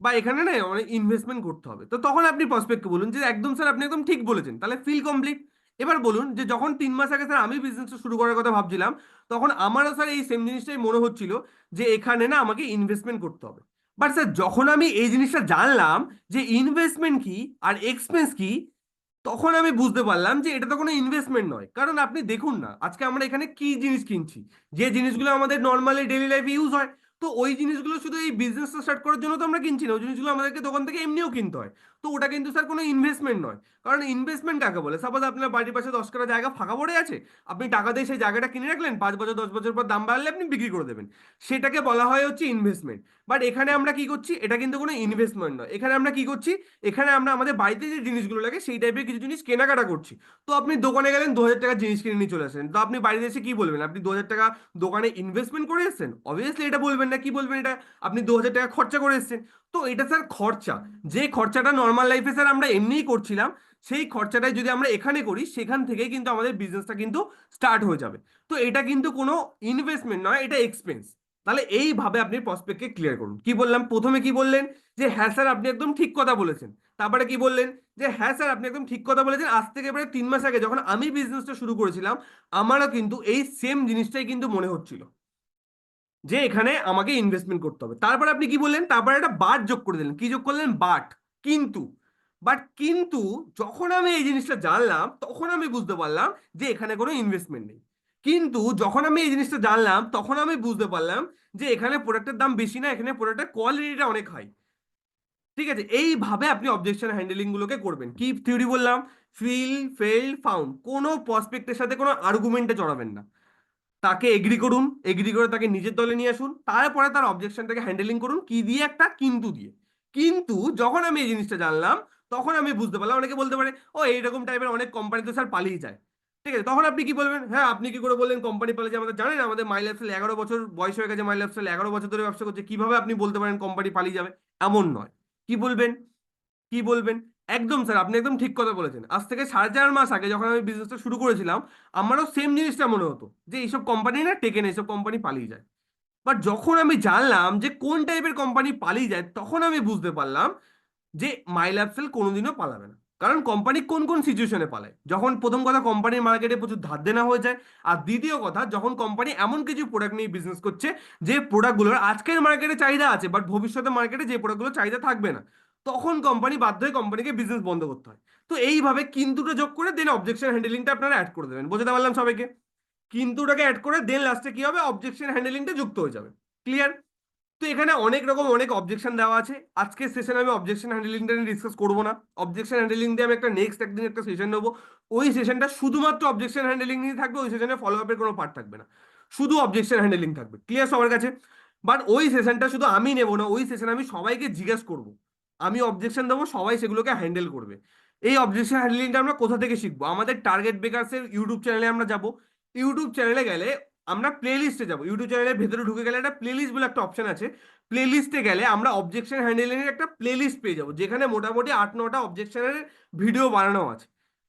বা এখানে না অনেক ইনভেস্টমেন্ট করতে হবে, তো তখন আপনি প্রসপেক্টকে বলুন যে একদম স্যার আপনি একদম ঠিক বলেছেন, তাহলে ফিল কমপ্লিট। এবার বলুন যে যখন 3 মাস আগে স্যার আমি বিজনেসটা শুরু করার কথা ভাবছিলাম তখন আমারও স্যার এই সেম জিনিসটাই মনে হচ্ছিল যে এখানে না আমাকে ইনভেস্টমেন্ট করতে হবে। বাট স্যার যখন আমি এই জিনিসটা জানলাম যে ইনভেস্টমেন্ট কি আর এক্সপেন্স কি, তখন আমি বুঝতে পারলাম যে এটা তো কোনো ইনভেস্টমেন্ট নয়। কারণ আপনি দেখুন না আজকে আমরা এখানে কি জিনিস কিনছি, যে জিনিসগুলো আমাদের নর্মালি ডেইলি লাইফে ইউজ হয়। তো ওই জিনিসগুলো শুধু এই বিজনেসটা স্টার্ট করার জন্য তো আমরা কিনছি না, ওই জিনিসগুলো আমাদেরকে দোকান থেকে এমনিও কিনতে হয়। তো ওটা কিন্তু স্যার কোনো ইনভেস্টমেন্ট নয়। কারণ ইনভেস্টমেন্ট কাকে বলে, সাপোজ আপনার বাড়ির পাশে 10 কাঠা জায়গা ফাঁকা পড়ে আছে, আপনি টাকা দিয়ে সেই জায়গাটা কিনে রাখলেন, 5 বছর 10 বছর পর দাম বাড়লে আপনি বিক্রি করে দেবেন, সেটাকে বলা হয় হচ্ছে ইনভেস্টমেন্ট। বাট এখানে আমরা কি করছি, এটা কিন্তু কোনো ইনভেস্টমেন্ট নয়। এখানে আমরা কি করছি, এখানে আমরা আমাদের বাড়িতে যে জিনিসগুলো লাগে সেই টাইপের কিছু জিনিস কেনাকাটা করছি। তো আপনি দোকানে গেলেন 2,000 টাকার জিনিস কিনে নিয়ে চলে আসেন, তো আপনি বাড়িতে এসে কি বলবেন, আপনি 2,000 টাকা দোকানে ইনভেস্টমেন্ট করে এসেছেন? অবভিয়াসলি এটা বলবেন না, কি বলবেন, এটা আপনি 2,000 টাকা খরচা করে এসেছেন। তো এটা স্যার খরচা, যে খরচাটা নর্মাল লাইফে স্যার আমরা এমনিই করছিলাম সেই খরচাটাই যদি আমরা এখানে করি সেখান থেকেই কিন্তু আমাদের বিজনেসটা কিন্তু স্টার্ট হয়ে যাবে। তো এটা কিন্তু কোনো ইনভেস্টমেন্ট নয়, এটা এক্সপেন্স। তাহলে এইভাবে আপনি প্রসপেক্টকে ক্লিয়ার করুন। কি বললাম, প্রথমে কি বললেন যে হ্যাঁ স্যার আপনি একদম ঠিক কথা বলেছেন। তারপরে কি বললেন যে হ্যাঁ স্যার আপনি একদম ঠিক কথা বলেছেন, আজ থেকে প্রায় 3 মাস আগে যখন আমি বিজনেসটা শুরু করেছিলাম আমারও কিন্তু এই সেম জিনিসটাই কিন্তু মনে হচ্ছিল যে এখানে আমাকে ইনভেস্টমেন্ট করতে হবে। তারপর আপনি কি বললেন, তারপরে একটা বাট যোগ করে দিলেন, কি যোগ করলেন, বাট। কিন্তু কিন্তু যখন আমি এই জিনিসটা জানলাম তখন আমি বুঝতে পারলাম যে এখানে কোনো ইনভেস্টমেন্ট নেই। কিন্তু যখন আমি এই জিনিসটা জানলাম তখন আমি বুঝতে পারলাম যে এখানে প্রোডাক্টের দাম বেশি না, এখানে প্রোডাক্টের কোয়ালিটিটা অনেক হাই। ঠিক আছে, এইভাবে আপনি অবজেকশন হ্যান্ডেলিং গুলোকে করবেন। কি থিওরি বললাম, ফিল ফেল ফাউন্ড, কোনো প্রসপেক্টের সাথে কোনো আর্গুমেন্টে জড়াবেন না, তাকে এগ্রি করুন, এগ্রি করে তাকে নিজের দলে নিয়ে আসুন, তারপরে তার অবজেকশনটাকে হ্যান্ডেলিং করুন কি দিয়ে, একটা কিন্তু দিয়ে। কিন্তু যখন আমি এই জিনিসটা জানলাম তখন আমি বুঝতে পারলাম, অনেকে বলতে পারে ও এইরকম টাইপের অনেক কোম্পানি তো স্যার পালিয়ে যায়। ঠিক আছে, তখন আপনি কি বলবেন, হ্যাঁ আপনি কি করে বললেন কোম্পানি পালিয়ে যায়, আমাদের জানেন আমাদের মাই লাইফস্টাইল 11 বছর বয়স হয়ে গেছে, মাই লাইফস্টাইল 11 বছর ধরে ব্যবসা করছে, কিভাবে আপনি বলতে পারেন কোম্পানি পালিয়ে যাবে? এমন নয়। কি বলবেন, কি বলবেন, একদম স্যার আপনি একদম ঠিক কথা বলেছেন, আজ থেকে 4.5 মাস আগে যখন আমি বিজনেসটা শুরু করেছিলাম আমারও সেম জিনিসটা মনে হতো যে এইসব কোম্পানি না টেকে না, এইসব কোম্পানি পালিয়ে যায়। বাট যখন আমি জানলাম যে কোন টাইপের কোম্পানি পালিয়ে যায় তখন আমি বুঝতে পারলাম যে মাই লাইফস্টাইল কোনোদিনও পালাবে না। কারণ কোম্পানি কোন কোন সিচুয়েশনে পালায়, যখন প্রথম কথা কোম্পানির মার্কেটে প্রচুর ধার দেনা হয়ে যায়, আর দ্বিতীয় কথা যখন কোম্পানি এমন কিছু প্রোডাক্ট নিয়ে বিজনেস করছে যে প্রোডাক্টগুলোর আজকের মার্কেটে চাহিদা আছে বাট ভবিষ্যতে মার্কেটে যে প্রোডাক্টগুলো চাহিদা থাকবে না, তখন কোম্পানি বাধ্য হয়ে কোম্পানিকে বিজনেস বন্ধ করতে হয়। তো এইভাবে কিন্তুটা যোগ করে দেন অবজেকশন হ্যান্ডেলিংটা আপনারা অ্যাড করে দেবেন। বুঝতে পারলাম সবাইকে? কিন্তুটাকে অ্যাড করে দেন লাস্টে কি হবে, অবজেকশন হ্যান্ডেলিংটা যুক্ত হয়ে যাবে। ক্লিয়ার? তো এখানে অনেক রকম অনেক অবজেকশন দেওয়া আছে। আজকের সেশনে আমি অবজেকশন হ্যান্ডলিংটা নিয়ে ডিসকাস করবো না। অবজেকশন হ্যান্ডলিং দিয়ে আমি একটা নেক্সট একদিন একটা সেশন নেবো। ওই সেশনটা শুধুমাত্র অবজেকশন হ্যান্ডলিং নিয়ে থাকবে, ওই সেশনে ফলো আপের কোনো পার্ট থাকবে না, শুধু অবজেকশন হ্যান্ডলিং থাকবে। ক্লিয়ার সবার কাছে? বাট ওই সেশনটা শুধু আমি নেবো না, ওই সেশনে আমি সবাইকে জিজ্ঞেস করবো, আমি অবজেকশন দেবো, সবাই সেগুলোকে হ্যান্ডেল করবে। এই অবজেকশন হ্যান্ডলিংটা আমরা কোথা থেকে শিখবো? আমাদের টার্গেট বেকারসের ইউটিউব চ্যানেলে আমরা যাবো। ইউটিউব চ্যানেলে গেলে আমরা প্লে লিস্টে যাবো। ইউটিউব চ্যানেলের ভেতরে ঢুকে গেলে একটা প্লে লিস্ট বলে একটা অপশন আছে। প্লে লিস্টে গেলে আমরা অবজেকশন হ্যান্ডলিং এর একটা প্লে লিস্ট পেয়ে যাবো, যেখানে মোটামুটি 8-9টা অবজেকশনের ভিডিও বানানো আছে।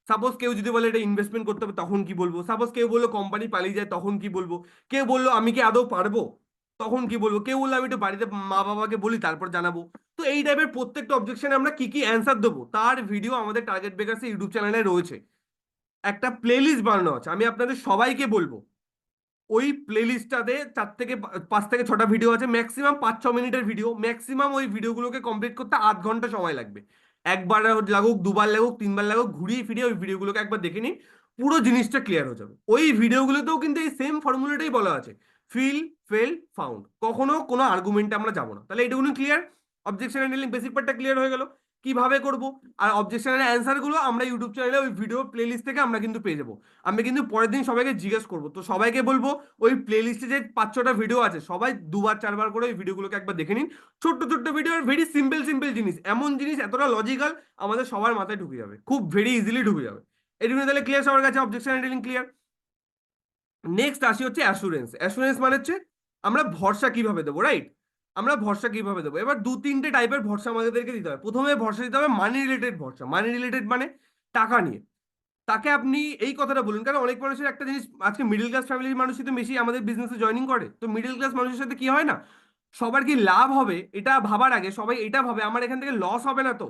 সাপোজ কেউ যদি বলে এটা ইনভেস্টমেন্ট করতে হবে, তখন কি বলবো? সাপোজ কেউ বললো কোম্পানি পালিয়ে যায়, তখন কি বলবো? কেউ বললো আমি কি আদৌ পারবো, তখন কি বলবো? কেউ বললো আমি একটু বাড়িতে মা বাবাকে বলি তারপর জানাবো। তো এই টাইপের প্রত্যেকটা অবজেকশনে আমরা কি কি অ্যান্সার দেবো তার ভিডিও আমাদের টার্গেট বেকার্স ইউটিউব চ্যানেলে রয়েছে। একটা প্লে লিস্ট বানানো আছে, আমি আপনাদের সবাইকে বলবো ওই প্লেলিস্টটাতে 4 থেকে 5 থেকে 6টা ভিডিও আছে, ম্যাক্সিমাম 5-6 মিনিটের ভিডিও। ম্যাক্সিমাম ওই ভিডিওগুলোকে কমপ্লিট করতে আধ ঘন্টা সময় লাগবে। একবার লাগুক, দুবার লাগুক, তিনবার লাগুক, ঘুরিয়ে ফিরিয়ে ওই ভিডিওগুলোকে একবার দেখে নিন, পুরো জিনিসটা ক্লিয়ার হয়ে যাবে। ওই ভিডিওগুলোতেও কিন্তু এই সেম ফর্মুলাটাই বলা আছে, ফিল, ফেল, ফাউন্ড। কখনো কোনো আর্গুমেন্টে আমরা যাবো না। তাহলে এইটুকুনি ক্লিয়ার? অবজেকশন হ্যান্ডলিং বেসিক পার্টটা ক্লিয়ার হয়ে গেল, কিভাবে করব। আর অবজেকশনের অ্যান্সার গুলো আমরা ইউটিউব চ্যানেলে ওই ভিডিও প্লেলিস্ট থেকে আমরা কিন্তু পেয়ে যাবো। আমি কিন্তু পরের দিন সবাইকে জিজ্ঞেস করবো, তো সবাইকে বলবো ওই প্লে লিস্টে যে 5-6টা ভিডিও আছে, সবাই 2-4 বার করে ওই ভিডিওগুলোকে একবার দেখে নিন। ছোট্ট ছোট্ট ভিডিও, ভেরি সিম্পল সিম্পল জিনিস, এমন জিনিস এতটা লজিক্যাল, আমাদের সবার মাথায় ঢুকে যাবে, খুব ভেরি ইজিলি ঢুকে যাবে। এটুকু তাহলে ক্লিয়ার সবার কাছে? Objection handling clear. নেক্সট আসি হচ্ছে অ্যাসুরেন্স। অ্যাসুরেন্স মানে হচ্ছে আমরা ভরসা কিভাবে দেবো, রাইট? আমরা ভরসা কিভাবে দেবো? এবার 2-3টে টাইপের ভরসা আমাদেরকে দিতে হবে। প্রথমে ভরসা দিতে হবে মানি রিলেটেড ভরসা। মানি রিলেটেড মানে টাকা নিয়ে। তাকে আপনি এই কথাটা বলুন, কারণ অনেক মানুষের একটা জিনিস, আজকে মিডল ক্লাস ফ্যামিলির মানুষই তো বেশি আমাদের বিজনেসে জয়েনিং করে। তো মিডল ক্লাস মানুষের সাথে কি হয় না, সবার কি লাভ হবে এটা ভাবার আগে সবাই এটা ভাবে আমার এখান থেকে লস হবে না তো।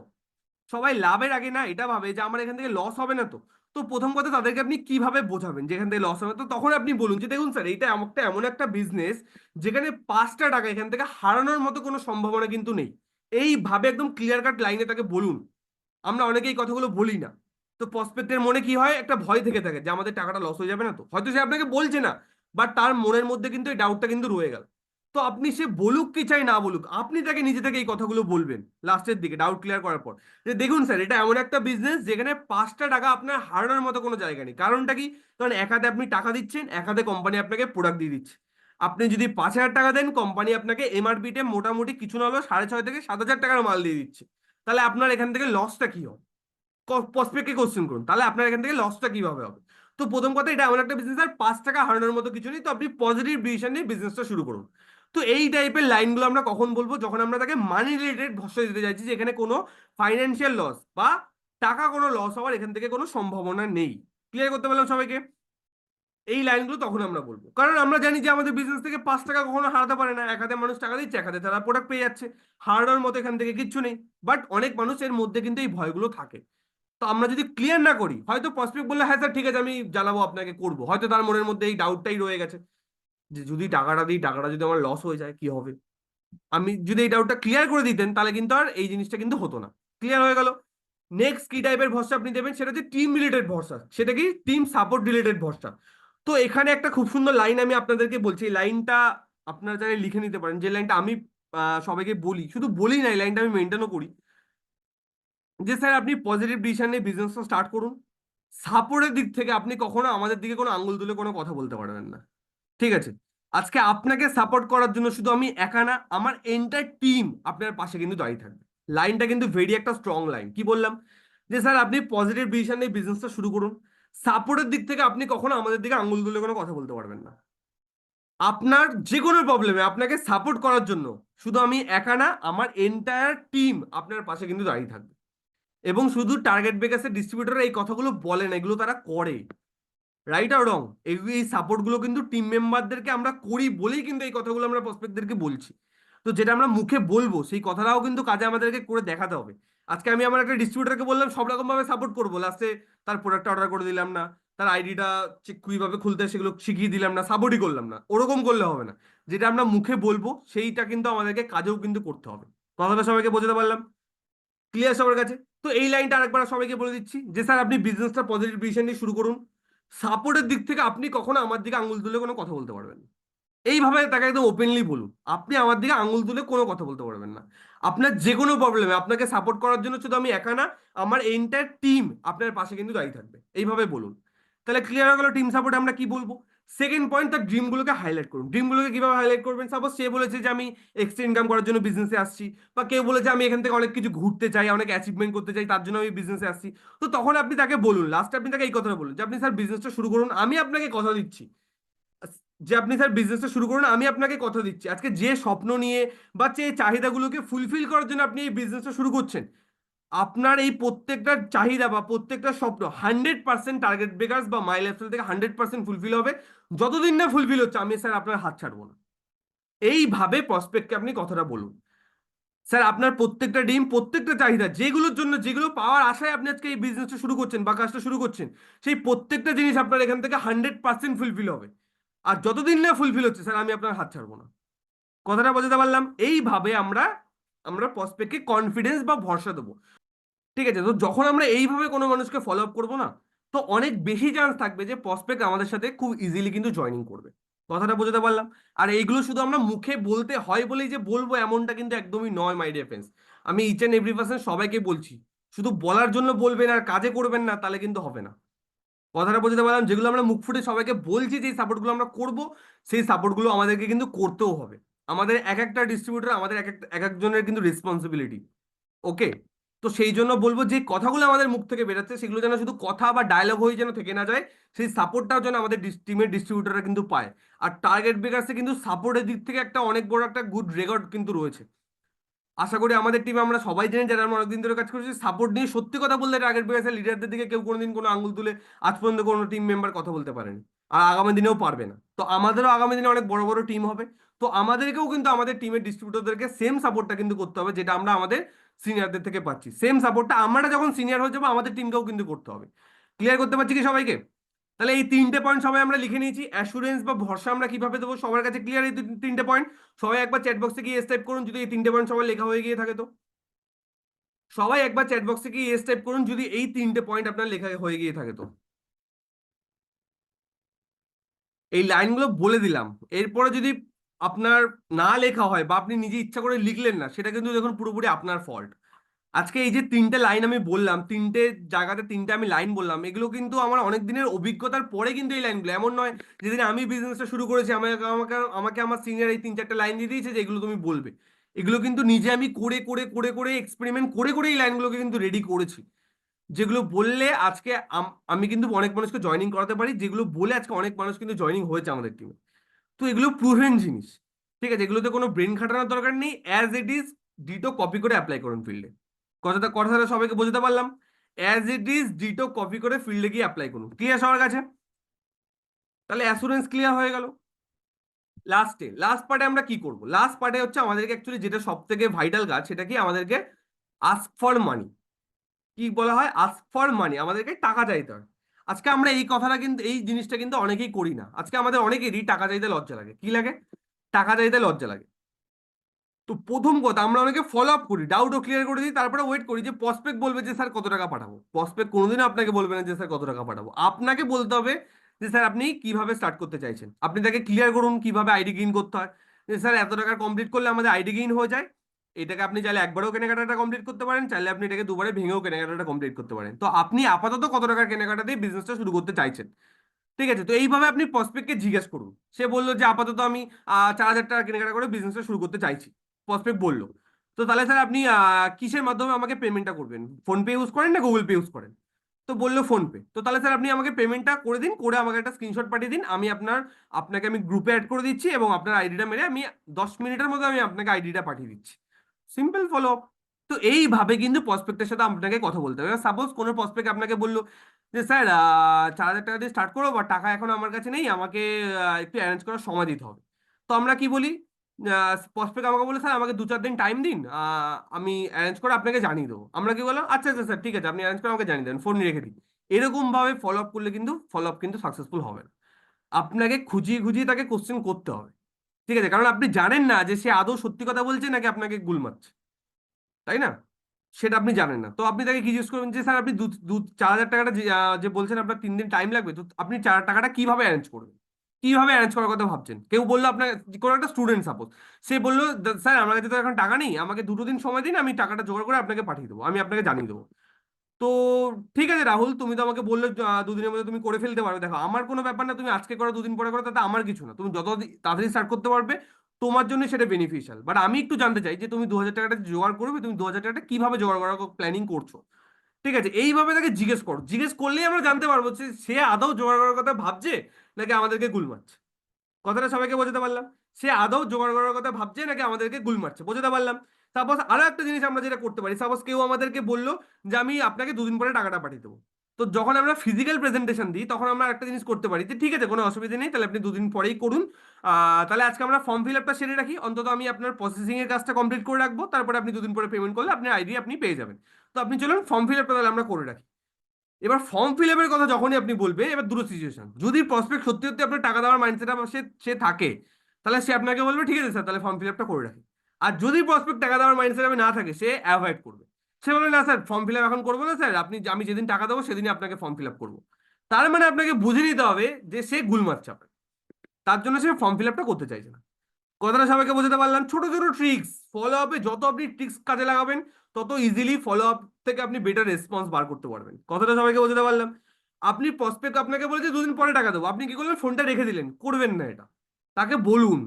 সবাই লাভের আগে না এটা ভাবে যে আমার এখান থেকে লস হবে না তো। তো প্রথম কথা তাদেরকে আপনি কিভাবে বোঝাবেন যে এখান থেকে লস হবে না? তো তখন আপনি বলুন যে দেখুন স্যার, এইটা একটা এমন একটা বিজনেস যেখানে 5টা টাকা এখান থেকে হারানোর মতো কোনো সম্ভাবনা কিন্তু নেই। এইভাবে একদম ক্লিয়ার কাট লাইনে তাকে বলুন। আমরা অনেকে এই কথাগুলো বলি না। তো প্রসপেক্টের মনে কি হয়, একটা ভয় থেকে থাকে যে আমাদের টাকাটা লস হয়ে যাবে না তো। হয়তো সে আপনাকে বলছে না, বাট তার মনের মধ্যে কিন্তু এই ডাউটটা কিন্তু রয়ে গেল। তো আপনি সে বলুক কি চাই না বলুক, আপনি তাকে নিজে থেকে এই কথাগুলো বলবেন লাস্টের দিকে ডাউট ক্লিয়ার করার পর, যে দেখুন স্যার, এটা এমন একটা বিজনেস যেখানে 5টা টাকা আপনার হারানোর মতো কোনো জায়গা নেই। কারণটা কি? কারণ এক হাতে আপনি টাকা দিচ্ছেন, এক হাতে কোম্পানি আপনাকে প্রোডাক্ট দিয়ে দিচ্ছে। আপনি যদি 5,000 টাকা দেন, কোম্পানি আপনাকে এমআরপিতে মোটামুটি কিছু না হলেও 6,500 থেকে 7,000 টাকার মাল দিয়ে দিচ্ছে। তাহলে আপনার এখান থেকে লসটা কি হবে? প্রসপেক্টকে কোশ্চেন করুন, তাহলে আপনার এখান থেকে লসটা কিভাবে হবে? তো প্রথম কথা, এটা এমন একটা বিজনেস আর 5 টাকা হারানোর মতো কিছু নেই, তো আপনি পজিটিভ ডিসিশন নিয়ে বিজনেসটা শুরু করুন। তো এই টাইপের লাইনগুলো আমরা কখন বলবো? যখন আমরা তাকে মানি রিলেটেড ভরসা দিতে চাইছি, যে এখানে কোনো ফাইন্যান্সিয়াল লস বা টাকা কোনো লস হওয়ার এখান থেকে কোনো সম্ভাবনা নেই। ক্লিয়ার করতে পারলাম সবাইকে? এই লাইনগুলো তখন আমরা বলবো, কারণ আমরা জানি যে আমাদের বিজনেস থেকে 5 টাকা কখনো হারাতে পারে না। এক হাতে মানুষ টাকা দিচ্ছে, এক হাতে তারা প্রোডাক্ট পেয়ে যাচ্ছে, হারানোর মতো এখান থেকে কিচ্ছু নেই। বাট অনেক মানুষের মধ্যে কিন্তু এই ভয়গুলো থাকে। তো আমরা যদি ক্লিয়ার না করি, হয়তো প্রসপেক্ট বললে হ্যাঁ স্যার ঠিক আছে আমি জানাবো আপনাকে, করবো, হয়তো তার মনের মধ্যে এই ডাউটটাই রয়ে গেছে যে যদি টাকাটা দিই, টাকাটা যদি আমার লস হয়ে যায় কি হবে। আমি যদি এই ডাউটটা ক্লিয়ার করে দিতেন, তাহলে কিন্তু আর এই জিনিসটা কিন্তু হতো না। ক্লিয়ার হয়ে গেল? নেক্সট কি টাইপের ভরসা আপনি দেবেন, সেটা হচ্ছে টিম রিলেটেড ভরসা। সেটা কি? টিম সাপোর্ট রিলেটেড ভরসা। তো এখানে একটা খুব সুন্দর লাইন আমি আপনাদেরকে বলছি, এই লাইনটা আপনারা চাইলে লিখে নিতে পারেন, যে লাইনটা আমি সবাইকে বলি, শুধু বলি না, এই লাইনটা আমি মেনটেনও করি, যে স্যার আপনি পজিটিভ ডিসিশন নিয়ে বিজনেসটা স্টার্ট করুন। সাপোর্টের দিক থেকে আপনি কখনো আমাদের দিকে কোনো আঙ্গুল তুলে কোনো কথা বলতে পারবেন না। ঠিক আছে? আজকে আপনাকে সাপোর্ট করার জন্য শুধু আমি একা না, আমার এন্টার টিম আপনার পাশে কিন্তু দাঁড়িয়ে থাকবে। লাইনটা কিন্তু ভেরি একটা স্ট্রং লাইন। কি বললাম? যে স্যার আপনি পজিটিভ ডিসিশন নিয়ে বিজনেসটা শুরু করুন। সাপোর্টের দিক থেকে আপনি কখনো আমাদের দিকে আঙ্গুল তুলে কোনো কথা বলতে পারবেন না। আপনার যে কোনো প্রবলেমে আপনাকে সাপোর্ট করার জন্য শুধু আমি একা না, আমার এন্টায়ার টিম আপনার পাশে কিন্তু দাঁড়িয়ে থাকবে। এবং শুধু টার্গেট বেকার্সের ডিস্ট্রিবিউটর এই কথাগুলো বলে না, এগুলো তারা করে। রাইট আর রং, এই সাপোর্ট গুলো কিন্তু টিম মেম্বারদেরকে আমরা করি বলেই কিন্তু এই কথাগুলো আমরা প্রসপেক্টদেরকে বলছি। তো যেটা আমরা মুখে বলবো সেই কথাটাও কিন্তু কাজে আমাদেরকে করে দেখাতে হবে। আজকে আমি আমার একটা ডিস্ট্রিবিউটরকে বললাম সব রকম ভাবে সাপোর্ট করবো, লাস্টে তার প্রোডাক্টটা অর্ডার করে দিলাম না, তার আইডিটা কিভাবে খুলতে হয় সেগুলো শিখিয়ে দিলাম না, সাপোর্টই করলাম না, ওরকম করলে হবে না। যেটা আমরা মুখে বলবো সেইটা কিন্তু আমাদেরকে কাজেও কিন্তু করতে হবে। কথাটা সবাইকে বোঝাতে পারলাম? ক্লিয়ার সবার কাছে? তো এই লাইনটা আরেকবার সবাইকে বলে দিচ্ছি, যে স্যার আপনি বিজনেসটা পজিটিভ ডিসিশন নিয়ে শুরু করুন। সাপোর্টের দিক থেকে আপনি কখনো আমার দিকে আঙুল তুলে কোনো কথা বলতে পারবেন না। এইভাবে তাকে একদম ওপেনলি বলুন। আপনি আমার দিকে আঙুল তুলে কোনো কথা বলতে পারবেন না। আপনার যে কোনো প্রবলেমে আপনাকে সাপোর্ট করার জন্য শুধু আমি একা না, আমার এন্টায়ার টিম আপনার পাশে কিন্তু দাঁড়িয়ে থাকবে, এইভাবে বলুন। তাহলে ক্লিয়ার হয়ে গেল টিম সাপোর্ট আমরা কি বলবো। সেকেন্ড পয়েন্ট, তার ড্রিমগুলোকে হাইলাইট করুন। ড্রিমগুলোকে কিভাবে হাইলাইট করবেন? সাপোজ সে বলেছে যে আমি এক্সট্রা ইনকাম করার জন্য বিজনেসে আসছি, বা কেউ বলেছে আমি এখান থেকে অনেক কিছু ঘুরতে চাই, অনেক অ্যাচিভমেন্ট করতে চাই, তার জন্য আমি বিজনেসে আসছি। তো তখন আপনি তাকে বলুন, লাস্টে আপনি তাকে এই কথাটা বলুন যে আপনি স্যার বিজনেসটা শুরু করুন, আমি আপনাকে কথা দিচ্ছি যে আপনি স্যার বিজনেসটা শুরু করুন, আমি আপনাকে কথা দিচ্ছি আজকে যে স্বপ্ন নিয়ে বা যে চাহিদাগুলোকে ফুলফিল করার জন্য আপনি এই বিজনেসটা শুরু করছেন, আপনার এই প্রত্যেকটা চাহিদা বা প্রত্যেকটা স্বপ্ন 100% টার্গেট ব্রেকার্স বা মাই লাইফস্টাইল থেকে 100% ফুলফিল হবে। যতদিন না ফুলফিল হচ্ছে আমি স্যার আপনার হাত ছাড়বো না। এইভাবে প্রসপেক্টকে আপনি কথাটা বলুন। স্যার আপনার প্রত্যেকটা ডিম, প্রত্যেকটা চাহিদা, যেগুলোর জন্য, যেগুলো পাওয়ার আশায় আপনি আজকে এই বিজনেসটা শুরু করছেন বা কাজটা শুরু করছেন, সেই প্রত্যেকটা জিনিস আপনার এখান থেকে 100% ফুলফিল হবে। আর যতদিন না ফুলফিল হচ্ছে স্যার আমি আপনার হাত ছাড়বো না। কথাটা বোঝাতে পারলাম? এইভাবে আমরা আমরা প্রসপেক্টকে কনফিডেন্স বা ভরসা দেবো। ঠিক আছে, তো যখন আমরা এইভাবে কোনো মানুষকে ফলো আপ করবো না, তো অনেক বেশি চান্স থাকবে যে প্রসপেক্ট আমাদের সাথে খুব ইজিলি কিন্তু জয়েনিং করবে। কথাটা বোঝাতে পারলাম? আর এইগুলো শুধু আমরা মুখে বলতে হয় বলেই যে বলবো এমনটা কিন্তু একদমই নয় মাই ডিয়ার ফ্রেন্ডস। আমি ইচ অ্যান্ড এভরি পার্সন সবাইকে বলছি, শুধু বলার জন্য বলবেন আর কাজে করবেন না, তাহলে কিন্তু হবে না। কথাটা বোঝাতে পারলাম? যেগুলো আমরা মুখ ফুটে সবাইকে বলছি যে সাপোর্টগুলো আমরা করব, সেই সাপোর্টগুলো আমাদেরকে কিন্তু করতেও হবে। আমাদের এক একটা ডিস্ট্রিবিউটর, আমাদের এক একজনের কিন্তু রেসপন্সিবিলিটি। ওকে, তো সেই জন্য বলবো যে কথাগুলো আমাদের মুখ থেকে বেরোচ্ছে সেগুলো যেন শুধু কথা বা ডায়লগ হয়ে যেন থেকে না যায়, সেই সাপোর্টটাও যেন আমাদের টিমের ডিস্ট্রিবিউটররা কিন্তু পায়। আর টার্গেট ব্রেকার্সে কিন্তু সাপোর্টের দিক থেকে একটা অনেক বড় একটা গুড রেকর্ড কিন্তু রয়েছে। আশা করি আমাদের টিমে আমরা সবাই জানি যারা আমরা অনেকদিন ধরে কাজ করছি, সাপোর্ট নিয়ে সত্যি কথা বলতে টার্গেট ব্রেকার্সের লিডারদের দিকে কেউ কোনোদিন কোনো আঙ্গুল তুলে আজ পর্যন্ত কোনো টিম মেম্বার কথা বলতে পারেনি, আর আগামী দিনেও পারবে না। তো আমাদেরও আগামী দিনে অনেক বড় বড় টিম হবে। তো আমাদেরকেও কিন্তু আমাদের টিমের ডিস্ট্রিবিউটরদেরকে সেম সাপোর্টটা কিন্তু করতে হবে, যেটা আমরা আমাদের সিনিয়রদের থেকে পাচ্ছি। সেম সাপোর্টটা আমরা যখন সিনিয়র হয়ে যাবো আমাদের টিমকেও কিন্তু করতে হবে। ক্লিয়ার করতে পারছি কি সবাইকে? তাহলে এই তিনটে পয়েন্ট সবাই আমরা লিখে নিয়েছি। অ্যাসুরেন্স বা ভরসা আমরা কিভাবে দেবো সবার কাছে ক্লিয়ার? এই তিনটে পয়েন্ট সবাই একবার চ্যাট বক্সে গিয়ে টাইপ করুন যদি এই তিনটে পয়েন্ট সবাই লেখা হয়ে গিয়ে থাকে। তো সবাই একবার চ্যাট বক্সে গিয়ে টাইপ করুন যদি এই তিনটে পয়েন্ট আপনার লেখা হয়ে গিয়ে থাকে। তো এই লাইনগুলো বলে দিলাম, এরপরে যদি আপনার না লেখা হয় বা আপনি নিজে ইচ্ছা করে লিখলেন না, সেটা কিন্তু দেখুন পুরোপুরি আপনার ফল্ট। আজকে এই যে তিনটে লাইন আমি বললাম, তিনটে জায়গাতে তিনটে আমি লাইন বললাম, এগুলো কিন্তু আমার অনেক দিনের অভিজ্ঞতার পরে কিন্তু এই লাইনগুলো, এমন নয় যেদিন আমি বিজনেসটা শুরু করেছি আমাকে আমাকে আমাকে আমার সিনিয়র এই তিন চারটে লাইন দিয়ে দিয়েছে যে এগুলো তুমি বলবে। এগুলো কিন্তু নিজে আমি করে করে করে করে এক্সপেরিমেন্ট করে করে এই লাইনগুলোকে কিন্তু রেডি করেছি, যেগুলো বললে আজকে আমি কিন্তু অনেক মানুষকে জয়েনিং করাতে পারি, যেগুলো বলে আজকে অনেক মানুষ কিন্তু জয়েনিং হয়েছে আমাদের টিমে। তো এগুলো প্রুভেন জিনিস। ঠিক আছে, এগুলোতে কোনো ব্রেন খাটানোর দরকার নেই, as it is ditto copy করে অ্যাপ্লাই করুন ফিল্ডে। কথাটা সবাইকে বোঝাতে পারলাম? As it is ditto copy করে ফিল্ডে গিয়ে অ্যাপ্লাই করুন। ক্লিয়ার সবার কাছে? তাহলে অ্যাসুরেন্স ক্লিয়ার হয়ে গেল। লাস্ট পার্টে আমরা কি করব? লাস্ট পার্টে হচ্ছে আমাদেরকে অ্যাকচুয়ালি যেটা সব থেকে ভাইটাল কাজ, সেটা কি? আমাদেরকে আস্ক ফর মানি। কি বলা হয়? আস্ক ফর মানি, আমাদেরকে টাকা চাইতে হয়। আজকে আমরা এই কথাটা কিন্তু, এই জিনিসটা কিন্তু অনেকেই করি না। আজকে আমাদের অনেকেরই টাকা চাইতে লজ্জা লাগে। কি লাগে? টাকা চাইতে লজ্জা লাগে। তো প্রথম কথা, আমরা অনেকে ফলো আপ করি, ডাউটও ক্লিয়ার করে দিই, তারপরে ওয়েট করি যে প্রসপেক্ট বলবে যে স্যার কত টাকা পাঠাবো। প্রসপেক্ট কোনোদিনও আপনাকে বলবে না যে স্যার কত টাকা পাঠাবো। আপনাকে বলতে হবে যে স্যার আপনি কিভাবে স্টার্ট করতে চাইছেন। আপনি তাকে ক্লিয়ার করুন কিভাবে আইডি গেইন করতে হয়, যে স্যার এত টাকা কমপ্লিট করলে আমাদের আইডি গেইন হয়ে যায়। এটাকে আপনি চাইলে একবারও কেনাকাটাটা কমপ্লিট করতে পারেন, চাইলে আপনি এটাকে দুবারে ভেঙেও কেনাকাটাটা কমপ্লিট করতে পারেন। তো আপনি আপাতত কত টাকার কেনাকাটা দিয়ে বিজনেসটা শুরু করতে চাইছেন? ঠিক আছে, তো এইভাবে আপনি প্রসপেক্টকে জিজ্ঞেস করুন। সে বললো যে আপাতত আমি 4,000 টাকা কেনাকাটা করে বিজনেসটা শুরু করতে চাইছি। প্রসপেক্ট বললো, তো তাহলে স্যার আপনি কিসের মাধ্যমে আমাকে পেমেন্টটা করবেন? ফোনপে ইউজ করেন না গুগল পে ইউজ করেন? তো বললো ফোনপে। তো তাহলে স্যার আপনি আমাকে পেমেন্টটা করে দিন, করে আমাকে একটা স্ক্রিনশট পাঠিয়ে দিন, আমি আপনাকে আমি গ্রুপে অ্যাড করে দিচ্ছি এবং আপনার আইডিটা মেরে আমি 10 মিনিটের মধ্যে আমি আপনাকে আইডিটা পাঠিয়ে দিচ্ছি। Simple follow. তো এইভাবে কিন্তু প্রসপেক্টের সাথে আপনাকে কথা বলতে হবে। সাপোজ কোনো প্রসপেক্ট আপনাকে বললো যে স্যার 4,000 টাকা দিয়ে স্টার্ট করো, বা টাকা এখন আমার কাছে নেই, আমাকে একটু অ্যারেঞ্জ করার সময় দিতে হবে। তো আমরা কি বলি? প্রসপেক্ট আমাকে বলে স্যার আমাকে 2-4 দিন টাইম দিন, আমি অ্যারেঞ্জ করে আপনাকে জানিয়ে দেবো। আমরা কি বললাম, আচ্ছা আচ্ছা স্যার ঠিক আছে, আপনি অ্যারেঞ্জ করে আমাকে জানিয়ে দেন, ফোন রেখে দিই। এরকম ভাবে ফলো আপ করলে কিন্তু ফলো আপ কিন্তু সাকসেসফুল হবে না। আপনাকে খুঁজিয়ে খুঁজিয়ে তাকে কোশ্চেন করতে হবে। ঠিক আছে, কারণ আপনি জানেন না যে সে আদৌ সত্যি কথা বলছে নাকি আপনাকে গুল মারছে, তাই না? সেটা আপনি জানেন না। তো আপনি তাকে কি জিজ্ঞেস করবেন যে স্যার আপনি দু দু 4,000 টাকাটা যে বলছেন আপনার 3 দিন টাইম লাগবে, তো আপনি 4 টাকাটা কিভাবে অ্যারেঞ্জ করবেন? কিভাবে অ্যারেঞ্জ করার কথা ভাবছেন? কেউ বললো আপনার, কোনো একটা স্টুডেন্ট সাপোজ, সে বললো স্যার আমার কাছে তো এখন টাকা নেই, আমাকে 2 দিন সময় দিন, আমি টাকাটা জোগাড় করে আপনাকে পাঠিয়ে দেবো, আমি আপনাকে জানিয়ে দেবো। তো ঠিক আছে রাহুল, তুমি তো আমাকে বললে 2 দিনের মধ্যে তুমি করে ফেলতে পারবে। দেখো আমার কোনো ব্যাপার না, তুমি আজকে করো 2 দিন পরে করো, তাতে আমার কিছু না। তুমি যত তাড়াতাড়ি স্টার্ট করতে পারবে তোমার জন্য সেটা বেনিফিশিয়াল। বাট আমি একটু জানতে চাই যে তুমি 2,000 টাকাটা জোগাড় করবে, তুমি 2,000 টাকাটা কিভাবে জোগাড় করার প্ল্যানিং করছো। ঠিক আছে, এইভাবে তাকে জিজ্ঞেস করো, জিজ্ঞেস করলেই আমরা জানতে পারবো যে সে আদৌ জোগাড় করার কথা ভাবছে নাকি আমাদেরকে গুল মারছে। কথাটা সবাইকে বোঝাতে পারলাম? সে আদৌ জোগাড় করার কথা ভাবছে নাকি আমাদেরকে গুল মারছে, বোঝাতে পারলাম? সাপোজ আরো একটা জিনিস আমরা যেটা করতে পারি, সাপোজ কেউ আমাদেরকে বললো যে আমি আপনাকে 2 দিন পরে টাকাটা পাঠিয়ে দেবো। তো যখন আমরা ফিজিক্যাল প্রেজেন্টেশন দিই তখন আমরা একটা জিনিস করতে পারি যে ঠিক আছে কোনো অসুবিধা নেই, তাহলে আপনি 2 দিন পরেই করুন। তাহলে আজকে আমরা ফর্ম ফিল আপটা সেরে রাখি, অন্তত আমি আপনার প্রসেসিং এর কাজটা কমপ্লিট করে রাখবো, তারপরে আপনি 2 দিন পরে পেমেন্ট করলে আপনার আইডি আপনি পেয়ে যাবেন। তো আপনি চলুন ফর্ম ফিল আপটা তাহলে আমরা করে রাখি। এবার ফর্ম ফিল আপের কথা যখনই আপনি বলবে, এবার দুটো সিচুয়েশন, যদি প্রসপেক্ট সত্যি সত্যি আপনার টাকা দেওয়ার মাইন্ডসেট সে সে থাকে, তাহলে সে আপনাকে বলবে ঠিক আছে স্যার তাহলে ফর্ম ফিল আপটা করে রাখি। আর যদি প্রসপেক্ট টাকা দেওয়ার মাইন্ডসেট না থাকে, সে অ্যাভয়েড করবে। সে বলবে না স্যার ফর্ম ফিল আপ এখন করবো না স্যার, আমি যেদিন টাকা দেবো সেদিনই আপনাকে ফর্ম ফিল আপ করবো। তার মানে আপনাকে বুঝে নিতে হবে যে সে গুল মারছে আপনাকে, তার জন্য সে ফর্ম ফিল আপটা করতে চাইছে না। কথাটা সবাইকে বোঝাতে পারলাম? ছোট ছোট ট্রিক্স ফলো আপে, যত আপনি ট্রিক্স কাজে লাগাবেন তত ইজিলি ফলো আপ থেকে আপনি বেটার রেসপন্স বার করতে পারবেন। কথাটা সবাইকে বোঝাতে পারলাম? আপনি প্রসপেক্ট আপনাকে বলেছে 2 দিন পরে টাকা দেবো, আপনি কি করলেন? ফোনটা রেখে দিলেন, করবেন না এটা। তাকে বলুন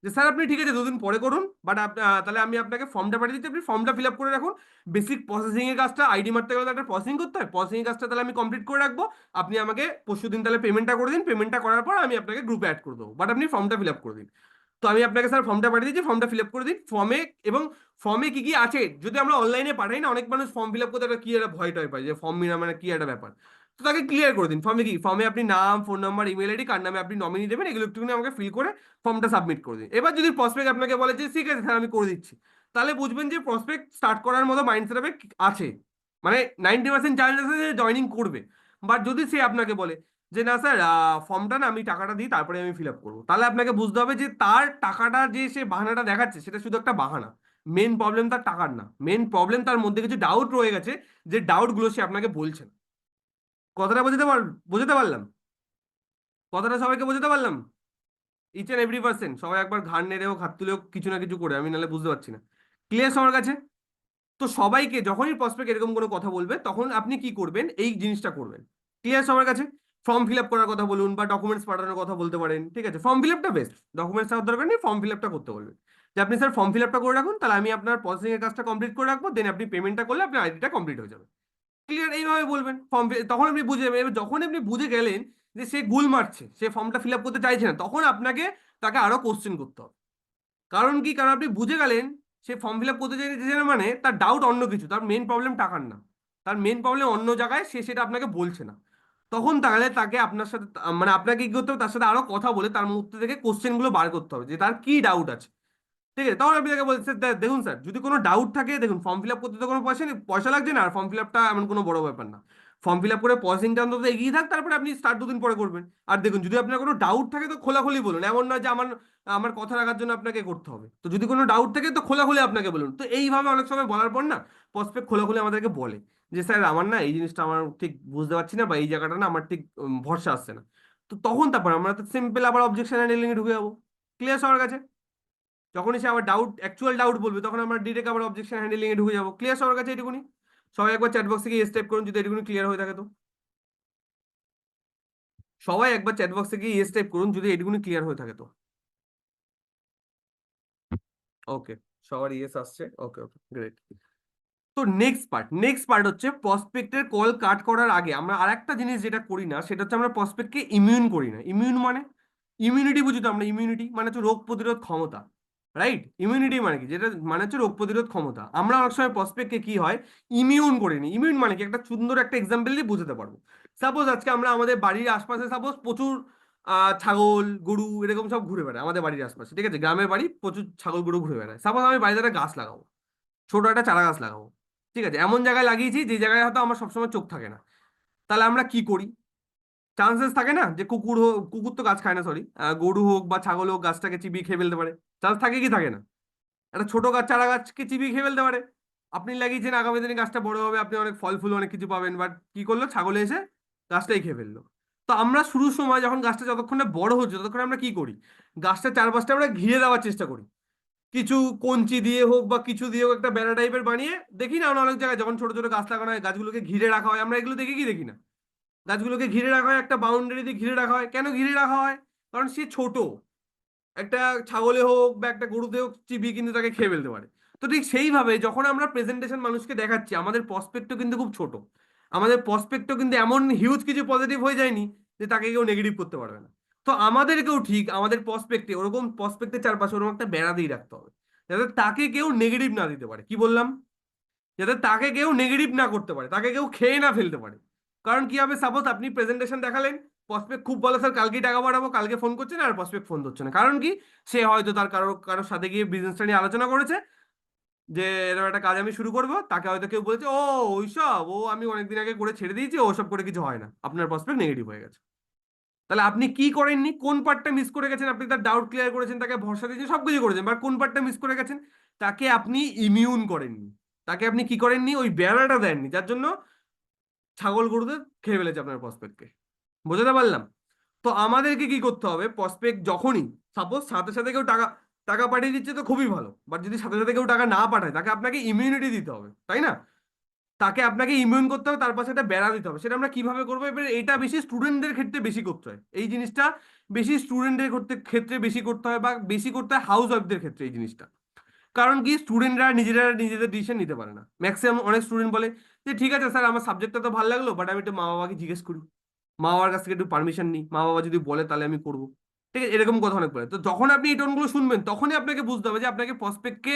যে স্যার আপনি ঠিক আছে 2 দিন পরে করুন, বাট তাহলে আমি আপনাকে ফর্মটা পাঠিয়ে দিচ্ছি, আপনি ফর্মটা ফিল আপ করে রাখুন। বেসিক প্রসেসিং এর কাজটা, আইডি মারতে গেলে তো একটা প্রসেসিং করতে হয়, প্রসেসিং এর কাজটা তাহলে আমি কমপ্লিট করে রাখবো। আপনি আমাকে পরশুদিন তাহলে পেমেন্টটা করে দিন, পেমেন্টটা করার পর আমি আপনাকে গ্রুপে অ্যাড করে দেবো, বাট আপনি ফর্মটা ফিল আপ করে দিন। তো আমি আপনাকে স্যার ফর্মটা পাঠিয়ে দিচ্ছি, ফর্মটা ফিল আপ করে দিন ফর্মে। এবং ফর্মে কি কি আছে যদি আমরা অনলাইনে পাঠাই না, অনেক মানুষ ফর্ম ফিল আপ করতে একটা কি একটা ভয় টয় পায় যে ফর্ম মিনা মানে কি একটা ব্যাপার। তো তাকে ক্লিয়ার করে দিন ফর্মে কি, ফর্মে আপনি নাম, ফোন নাম্বার, ইমেল আইডি, কার নামে আপনি নমিনি দেবেন, এগুলো একটুখানি আমাকে ফিল করে ফর্মটা সাবমিট করে দিন। এবার যদি প্রসপেক্ট আপনাকে বলে যে ঠিক আছে স্যার আমি করে দিচ্ছি, তাহলে বুঝবেন যে প্রসপেক্ট স্টার্ট করার মতো মাইন্ডসেট আছে, মানে 90% চান্স আছে যে জয়নিং করবে। বাট যদি সে আপনাকে বলে যে না স্যার ফর্মটা না আমি টাকাটা দিই তারপরে আমি ফিল আপ করবো, তাহলে আপনাকে বুঝতে হবে যে তার টাকাটা যে সে বাহানাটা দেখাচ্ছে সেটা শুধু একটা বাহানা। মেন প্রবলেম তার টাকার না, মেন প্রবলেম তার মধ্যে কিছু ডাউট রয়ে গেছে, যে ডাউট গুলো সে আপনাকে বলছে না। কথাটা বোঝাতে পারলাম? কথাটা সবাইকে বোঝাতে পারলাম? ইচ এন্ড এভরি পার্সেন্ট সবাই একবার ঘাড় নেড়ে হোক, হাত তুলে হোক, কিছু না কিছু করে, আমি নাহলে বুঝতে পারছি না। ক্লিয়ার সবার কাছে? তো সবাইকে যখনই প্রসপেক্ট এরকম কোনো কথা বলবে তখন আপনি কি করবেন, এই জিনিসটা করবেন। ক্লিয়ার সবার কাছে? ফর্ম ফিল আপ করার কথা বলুন বা ডকুমেন্টস পাঠানোর কথা বলতে পারেন, ঠিক আছে? ফর্ম ফিল আপটা বেস্ট, ডকুমেন্টস দেওয়ার দরকার নেই, ফর্ম ফিল আপটা করতে বলবেন। যে আপনি স্যার ফর্ম ফিল আপটা করে রাখুন, তাহলে আমি আপনার প্রসেসিং এর কাজটা কমপ্লিট করে রাখবো, দেন আপনি পেমেন্টটা করলে আপনার আইডিটা কমপ্লিট হয়ে যাবে। ক্লিয়ার? এইভাবে বলবেন ফর্ম, তখন আপনি বুঝে যাবেন। এবার যখন আপনি বুঝে গেলেন যে সে গুল মারছে, সে ফর্মটা ফিল আপ করতে চাইছে না, তখন আপনাকে তাকে আরো কোশ্চেন করতে হবে। কারণ কি, কারণ আপনি বুঝে গেলেন সে ফর্ম ফিল আপ করতে চাইছে না, মানে তার ডাউট অন্য কিছু, তার মেন প্রবলেম টাকার না, তার মেন প্রবলেম অন্য জায়গায়, সে সেটা আপনাকে বলছে না। তখন তাহলে তাকে আপনার সাথে মানে আপনাকে কি করতে হবে, তার সাথে আরো কথা বলে তার মধ্যে থেকে কোশ্চেন গুলো বার করতে হবে যে তার কি ডাউট আছে। ঠিক আছে, তখন আপনি তাকে বলছেন দেখুন স্যার যদি কোনো ডাউট থাকে, দেখুন ফর্ম ফিল আপ করতে তো কোনো পয়সা নেই, পয়সা লাগছে না, আর ফর্ম ফিল আপটা এমন কোনো বড় ব্যাপার না। ফর্ম ফিল আপ করে প্রসেসিংটা অন্তত এগিয়ে থাক, তারপরে আপনি স্টার্ট 2 দিন পরে করবেন। আর দেখুন যদি আপনার কোনো ডাউট থাকে তো খোলাখুলি বলুন, এমন নয় যে আমার আমার কথা রাখার জন্য আপনাকে করতে হবে। তো যদি কোনো ডাউট থাকে তো খোলাখুলি আপনাকে বলুন। তো এইভাবে অনেক সময় বলার পর না প্রসপেক্ট খোলাখুলি আমাদেরকে বলে যে স্যার আমার না এই জিনিসটা আমার ঠিক বুঝতে পারছি না, বা এই জায়গাটা না আমার ঠিক ভরসা আসছে না। তো তখন তারপর আমরা তো সিম্পল আবার অবজেকশন হ্যান্ডলিং এ ঢুকে যাবো। ক্লিয়ার সবার কাছে? যখনই সে আবার ডাউট, অ্যাকচুয়াল ডাউট বলবে, তখন আমরা ডিরেক্ট আবার অবজেকশন হ্যান্ডলিং এ ঢুকে যাবো। ক্লিয়ার সবার কাছে এটুকুনি? সবাই একবার চ্যাট বক্সে গিয়ে স্টেপ করুন যদি এটুকুনি ক্লিয়ার হয়ে থাকে তো। সবাই একবার চ্যাট বক্সে গিয়ে স্টেপ করুন যদি এটুকুনি ক্লিয়ার হয়ে থাকে তো। ওকে, সবার ইয়েস আসছে, ওকে ওকে গ্রেট। তো নেক্সট পার্ট হচ্ছে প্রসপেক্টের কল কাট করার আগে আমরা আরেকটা জিনিস যেটা করি না, সেটা হচ্ছে আমরা প্রসপেক্টকে ইমিউন করি না। ইমিউন মানে ইমিউনিটি, বুঝি তো আমরা? ইমিউনিটি মানে হচ্ছে রোগ প্রতিরোধ ক্ষমতা, রাইট? ইমিউনিটি মানে কি, যেটা মানে হচ্ছে রোগ প্রতিরোধ ক্ষমতা। আমরা অনেক সময় প্রসপেক্টকে কি হয়, ইমিউন করিনি। ইমিউন মানে কি, একটা সুন্দর একটা এক্সাম্পল দিয়ে বুঝতে পারবো। সাপোজ আজকে আমরা আমাদের বাড়ির আশপাশে সাপোজ প্রচুর ছাগল গরু এরকম সব ঘুরে বেড়ায় আমাদের বাড়ির আশপাশে, ঠিক আছে? গ্রামের বাড়ি, প্রচুর ছাগল গরু ঘুরে বেড়ায়। সাপোজ আমি বাড়িতে একটা গাছ লাগাবো, ছোট একটা চারা গাছ লাগাবো, ঠিক আছে? এমন জায়গায় লাগিয়েছি যে জায়গায় হয়তো আমার সবসময় চোখ থাকে না। তাহলে আমরা কি করি? চান্সেস থাকে না যে কুকুর হোক, কুকুর তো গাছ খায় না, সরি, গরু হোক বা ছাগল হোক গাছটাকে চিবিয়ে খেয়ে ফেলতে পারে। চান্স থাকে কি থাকে না? একটা ছোট গাছ, চারা গাছকে চিবিয়ে খেয়ে ফেলতে পারে। আপনি লাগিয়েছেন, আগামী দিনে গাছটা বড় হবে, আপনি অনেক ফল ফুল অনেক কিছু পাবেন, বাট কি করলো, ছাগলে এসে গাছটাই খেয়ে ফেললো। তো আমরা শুরুর সময় যখন গাছটা যতক্ষণ না বড় হচ্ছে ততক্ষণ আমরা কি করি, গাছটা চারপাশটা আমরা ঘিরে দেওয়ার চেষ্টা করি, কিছু কঞ্চি দিয়ে হোক বা কিছু দিয়ে হোক একটা বেড়া টাইপের বানিয়ে। দেখি না আমরা অনেক জায়গায় যখন ছোট ছোট গাছ লাগানো হয় গাছগুলোকে ঘিরে রাখা হয়, আমরা এগুলো দেখি কি দেখি না? গাছগুলোকে ঘিরে রাখা হয়, একটা বাউন্ডারি দিয়ে ঘিরে রাখা হয়। কেন ঘিরে রাখা হয়? কারণ সে ছোট, একটা ছাগলে হোক বা একটা গরুতে হোক চিবিয়ে কিন্তু তাকে খেয়ে ফেলতে পারে। তো ঠিক সেইভাবে যখন আমরা প্রেজেন্টেশন মানুষকে দেখাচ্ছি, আমাদের প্রসপেক্টও কিন্তু খুব ছোট, আমাদের প্রসপেক্টও কিন্তু এমন হিউজ কিছু পজিটিভ হয়ে যায়নি যে তাকে কেউ নেগেটিভ করতে পারবে না। তো আমাদেরকেও ঠিক আমাদের প্রসপেক্টে ওরকম, প্রসপেক্টের চারপাশে ওরকম একটা বেড়া দিয়ে রাখতে হবে যাতে তাকে কেউ নেগেটিভ না দিতে পারে। কি বললাম? যাতে তাকে কেউ নেগেটিভ না করতে পারে, তাকে কেউ খেয়ে না ফেলতে পারে। কারণ কি হবে, সাপোজ আপনি প্রেজেন্টেশন দেখালেন, প্রসপেক্ট খুব বলে স্যার কালকে টাকা বাড়াবো, কালকে ফোন করছে না, আর প্রসপেক্ট ফোন ধরছে না। কারণ কি? সে হয়তো তার কারোর সাথে গিয়ে বিজনেসটা নিয়ে আলোচনা করেছে যে এরকম একটা কাজ আমি শুরু করবো, তাকে হয়তো কেউ বলেছে ও ওইসব, ও আমি অনেকদিন আগে করে ছেড়ে দিয়েছি, ওসব করে কিছু হয় না, আপনার প্রসপেক্ট নেগেটিভ হয়ে গেছে। তাহলে আপনি কি করেননি, কোন পার্টটা মিস করে গেছেন? আপনি তার ডাউট ক্লিয়ার করেছেন, তাকে ভরসা দিয়েছেন, সবকিছু করেছেন, বাট কোন পার্টটা মিস করে গেছেন? তাকে আপনি ইমিউন করেননি, তাকে আপনি কি করেননি, ওই বেড়াটা দেননি, যার জন্য ছাগল গরুদের খেয়ে ফেলেছে আপনার প্রসপেক্টকে। বুঝতে পারলাম? তো আমাদেরকে কি করতে হবে, প্রসপেক্ট যখনই, সাপোজ সাথে সাথে কেউ টাকা টাকা পাঠিয়ে দিচ্ছে তো খুবই ভালো, বাট যদি সাথে সাথে কেউ টাকা না পাঠায় তাকে আপনাকে ইমিউনিটি দিতে হবে, তাই না? তাকে আপনাকে ইমিউন করতে হবে, তার পাশে একটা বেড়া দিতে হবে। সেটা আমরা কিভাবে করবো? এবার এটা বেশি স্টুডেন্টদের ক্ষেত্রে বেশি করতে হয় এই জিনিসটা, বেশি স্টুডেন্টদের ক্ষেত্রে বেশি করতে হয়, বা বেশি করতে হয় হাউস ওয়াইফদের ক্ষেত্রে এই জিনিসটা। কারণ কি, স্টুডেন্টরা নিজেরা নিজেদের ডিসিশন নিতে পারে না ম্যাক্সিমাম। অনেক স্টুডেন্ট বলে যে ঠিক আছে স্যার আমার সাবজেক্টটা তো ভালো লাগলো, বাট আমি একটু মা বাবাকে জিজ্ঞেস করি, মা বাবার কাছ থেকে একটু পারমিশন নিই, মা বাবা যদি বলে তাহলে আমি করবো। ঠিক আছে, এরকম কথা অনেক বলে। তো যখন আপনি এই টোনগুলো শুনবেন তখনই আপনাকে বুঝতে হবে যে আপনাকে প্রসপেক্টকে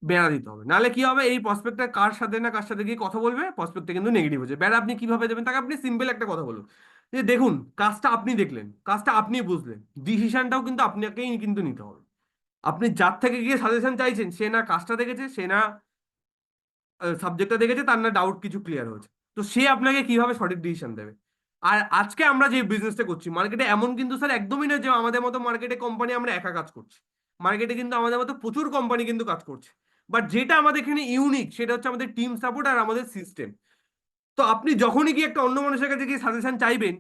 বেড়া দিতে হবে, নাহলে কি হবে, এই প্রসপেক্টটা কার সাথে না কার সাথে গিয়ে কথা বলবে, প্রসপেক্টটা কিন্তু নেগেটিভ হচ্ছে। বেড়া আপনি কিভাবে দেবেন তাকে? আপনি সিম্পল একটা কথা বলুন যে দেখুন, কাজটা আপনি দেখলেন, কাজটা আপনি বুঝলেন, ডিসিশনটাও কিন্তু আপনাকেই কিন্তু নিতে হবে। আপনি যার থেকে গিয়ে সাজেশন চাইছেন সে না কাজটা দেখেছে, সে না সাবজেক্টটা দেখেছে, তার না ডাউট কিছু ক্লিয়ার হয়েছে, তো সে আপনাকে কিভাবে সঠিক ডিসিশন দেবে? আর আজকে আমরা যে বিজনেসটা করছি মার্কেটে, এমন কিন্তু স্যার একদমই না যে আমাদের মতো মার্কেটে কোম্পানি আমরা একা কাজ করছি। মার্কেটে কিন্তু আমাদের মতো প্রচুর কোম্পানি কিন্তু কাজ করছে। বাট যেটা আমাদের এখানে ইউনিক সেটা হচ্ছে আমাদের টিম সাপোর্ট আর আমাদের সিস্টেম। তো আপনি যখনই কি একটা অন্য মানুষের কাছে গিয়ে সাজেশন চাইবেন,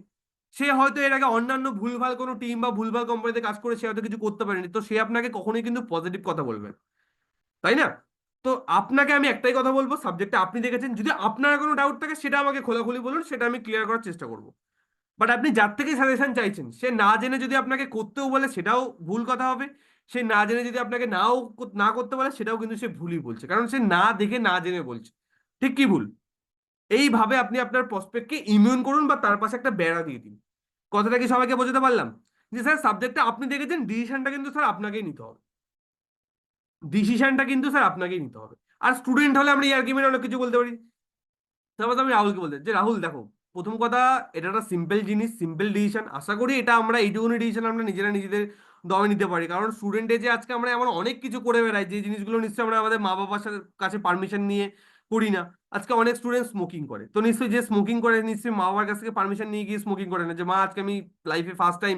সে হয়তো এর আগে অন্যান্য ভুলভাল কোনো টিম বা ভুলভাল কোম্পানিতে কাজ করে সে হয়তো কিছু করতে পারেনি, তো সে আপনাকে কখনোই কিন্তু পজিটিভ কথা বলবে না, তাই না? তো আপনাকে আমি একটাই কথা বলবো, সাবজেক্টটা আপনি দেখেছেন, যদি আপনার কোনো ডাউট থাকে সেটা আমাকে খোলাখুলি বলুন, সেটা আমি ক্লিয়ার করার চেষ্টা করব। বাট আপনি যার থেকে সাজেশন চাইছেন সে না জেনে যদি আপনাকে করতেও বলে সেটাও ভুল কথা হবে, সে না জেনে যদি আপনাকে না করতে বলে সেটাও কিন্তু সে ভুলই বলছে, কারণ সে না দেখে না জেনে বলছে। ঠিক কি ভুল? এইভাবে আপনি আপনার প্রসপেক্টকে ইমিউন করুন বা তার পাশে একটা বেড়া দিয়ে দিন। কথাটা কি সবাইকে বোঝাতে পারলাম? যে স্যার সাবজেক্টটা আপনি দেখেছেন, ডিসিশনটা কিন্তু স্যার আপনাকেই নিতে হবে, ডিসিশনটা কিন্তু স্যার আপনাকেই নিতে হবে। আর স্টুডেন্ট হলে আমরা এই আর্গুমেন্ট অনেক কিছু বলতে পারি। তারপর আমি রাহুলকে বলতে যে রাহুল দেখো, প্রথম কথা, এটা একটা সিম্পল জিনিস, সিম্পল ডিসিশন, আশা করি এটা আমরা এইটুকুনি ডিসিশন আমরা নিজেরা নিজেদের দমে নিতে পারি। কারণ স্টুডেন্টে যে আজকে আমরা এমন অনেক কিছু করে বেড়াই যে জিনিসগুলো নিশ্চয়ই আমরা আমাদের মা বাবার কাছে পারমিশন নিয়ে করি না। আজকে অনেক স্টুডেন্ট স্মোকিং করে, তো নিশ্চয়ই যে স্মোকিং করে নিশ্চয়ই মা বাবার কাছ থেকে পারমিশন নিয়ে গিয়ে স্মোকিং করে না, যে মা আজকে আমি লাইফে ফার্স্ট টাইম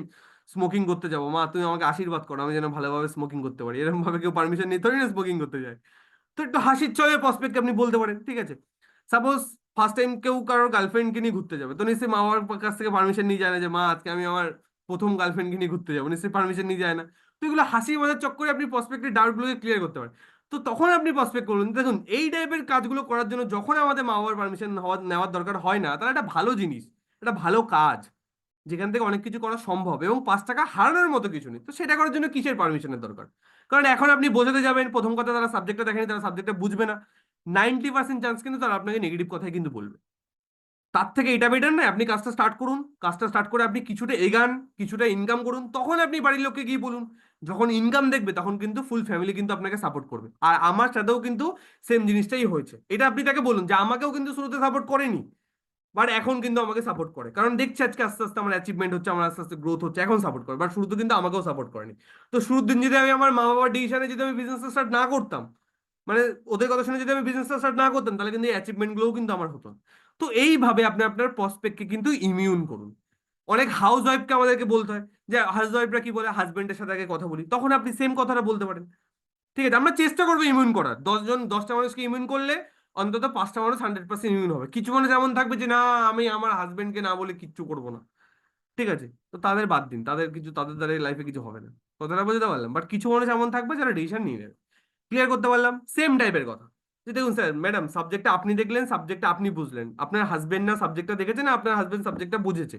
স্মোকিং করতে যাবো, মা তুমি আমাকে আশীর্বাদ করো আমি যেন ভালোভাবে স্মোকিং করতে পারি, এরকম ভাবে কেউ পারমিশন নিয়ে থোড়ি না স্মোকিং করতে যায়। তো একটু হাসির ছলে প্রসপেক্টকে আপনি বলতে পারেন ঠিক আছে। সাপোজ ফার্স্ট টাইম কেউ কারোর গার্লফ্রেন্ডকে নিয়ে ঘুরতে যাবে, তো নিশ্চয়ই মা বাবার কাছ থেকে পারমিশন নিয়ে যায় না যে মা আজকে আমি আমার প্রথম গার্লফ্রেন্ডকে নিয়ে ঘুরতে যাবো, নিশ্চয়ই পারমিশন নিয়ে যায় না। তো এগুলো হাসি মজার চক্করে আপনি প্রসপেক্টের ডাউটগুলোকে ক্লিয়ার করতে পারেন। তো তখন আপনি প্রসপেক্ট করুন, দেখুন এই টাইপের কাজগুলো করার জন্য যখন আমাদের মা বাবার পারমিশন নেওয়ার দরকার হয় না, তাহলে একটা ভালো জিনিস, একটা ভালো কাজ যেখান থেকে অনেক কিছু করা সম্ভব এবং 5 টাকা হারানোর মতো কিছু নেই, তো সেটা করার জন্য কিসের পারমিশনের দরকার? কারণ এখন আপনি বোঝাতে যাবেন, প্রথম কথা তারা সাবজেক্টটা দেখেনি, তারা সাবজেক্টটা বুঝবে না, 90% চান্স কিন্তু তারা আপনাকে নেগেটিভ কথাই কিন্তু বলবে। তার থেকে এটা বেটার নয়, আপনি কাজটা স্টার্ট করুন, কাজটা স্টার্ট করে আপনি কিছুটা এগান, কিছুটা ইনকাম করুন, তখন আপনি বাড়ির লোককে গিয়ে বলুন। যখন ইনকাম দেখবে তখন কিন্তু ফুল ফ্যামিলি কিন্তু আপনাকে সাপোর্ট করবে। আর আমার সাথেও কিন্তু সেম জিনিসটাই হয়েছে, এটা আপনি তাকে বলুন যে আমাকেও কিন্তু শুরুতে সাপোর্ট করেনি, বাট এখন কিন্তু আমাকে সাপোর্ট করে, কারণ দেখছে আজকে আস্তে আস্তে আমার অ্যাচিভমেন্ট হচ্ছে, আমার আস্তে আস্তে গ্রোথ হচ্ছে, এখন সাপোর্ট করে। বাট শুরুতে কিন্তু আমাকেও সাপোর্ট করেনি। তো শুরুর দিন যদি আমি আমার মা বাবার ডিসিশনে যদি আমি বিজনেস স্টার্ট না করতাম, মানে ওদের কথা শুনে যদি আমি বিজনেস স্টার্ট না করতাম, তাহলে কিন্তু এই অ্যাচিভমেন্ট গুলোও কিন্তু আমার হতো না। তো এইভাবে আপনি আপনার প্রসপেক্টকে কিন্তু ইমিউন করুন। অনেক হাউস ওয়াইফকে আমাদেরকে বলতে হয় যে হাউস ওয়াইফরা কি বলে, হাজবেন্ডের সাথে আগে কথা বলি, তখন আপনি সেম কথাটা বলতে পারেন। ঠিক আছে, আমরা চেষ্টা করবো ইমিউন করার, 10টা মানুষকে ইমিউন করলে অন্তত 5টা মানুষ 100% ইমিউন হবে। কিছু মানুষ এমন থাকবে যে না, আমি আমার হাজবেন্ডকে না বলে কিচ্ছু করবো না, ঠিক আছে, তো তাদের বাদ দিন, তাদের দ্বারা লাইফে কিছু হবে না। কথাটা বুঝতে পারলাম, বাট কিছু মানুষ এমন থাকবে যারা ডিসিশন নিয়ে নেবে। ক্লিয়ার করতে পারলাম? সেম টাইপের কথা, যে দেখুন স্যার ম্যাডাম, সাবজেক্টটা আপনি দেখলেন, সাবজেক্টটা আপনি বুঝলেন, আপনার হাজবেন্ড না সাবজেক্টটা দেখেছে না আপনার হাজবেন্ড সাবজেক্টটা বুঝেছে,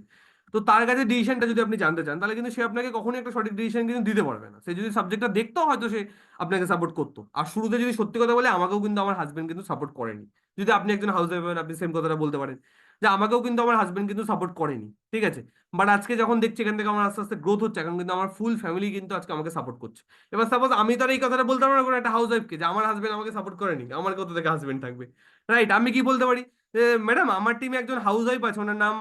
তো তার কাছে ডিসিশনটা যদি আপনি জানতে চান, তাহলে কিন্তু সে আপনাকে কখনোই একটা সঠিক ডিসিশন কিন্তু দিতে পারবে না। সে যদি সাবজেক্টটা দেখতো হয়তো সে আপনাকে সাপোর্ট করতো। আর শুরুতে যদি সত্যি কথা বলে, আমাকেও কিন্তু আমার হাজবেন্ড কিন্তু সাপোর্ট করেনি। যদি আপনি একজন হাউস ওয়াইফ হন, আপনি সেম কথাটা বলতে পারেন যে আমাকেও কিন্তু আমার হাজবেন্ড কিন্তু সাপোর্ট করেনি। ঠিক আছে, বাট আজকে যখন দেখছি এখান থেকে আমার আস্তে আস্তে গ্রোথ হচ্ছে, এখন কিন্তু আমার ফুল ফ্যামিলি কিন্তু আজকে আমাকে সাপোর্ট করছে। এবার সাপোজ আমি তো আর এই কথাটা বলতে পারবো না কোনো একটা হাউস ওয়াইফকে, যে আমার হাজবেন্ড আমাকে সাপোর্ট করেনি, আমার কত থেকে হাজবেন্ড থাকবে। রাইট, আমি কি বলতে পারি যে ম্যাডাম আমার টিমে একজন হাউস ওয়াইফ আছে, ওনার নাম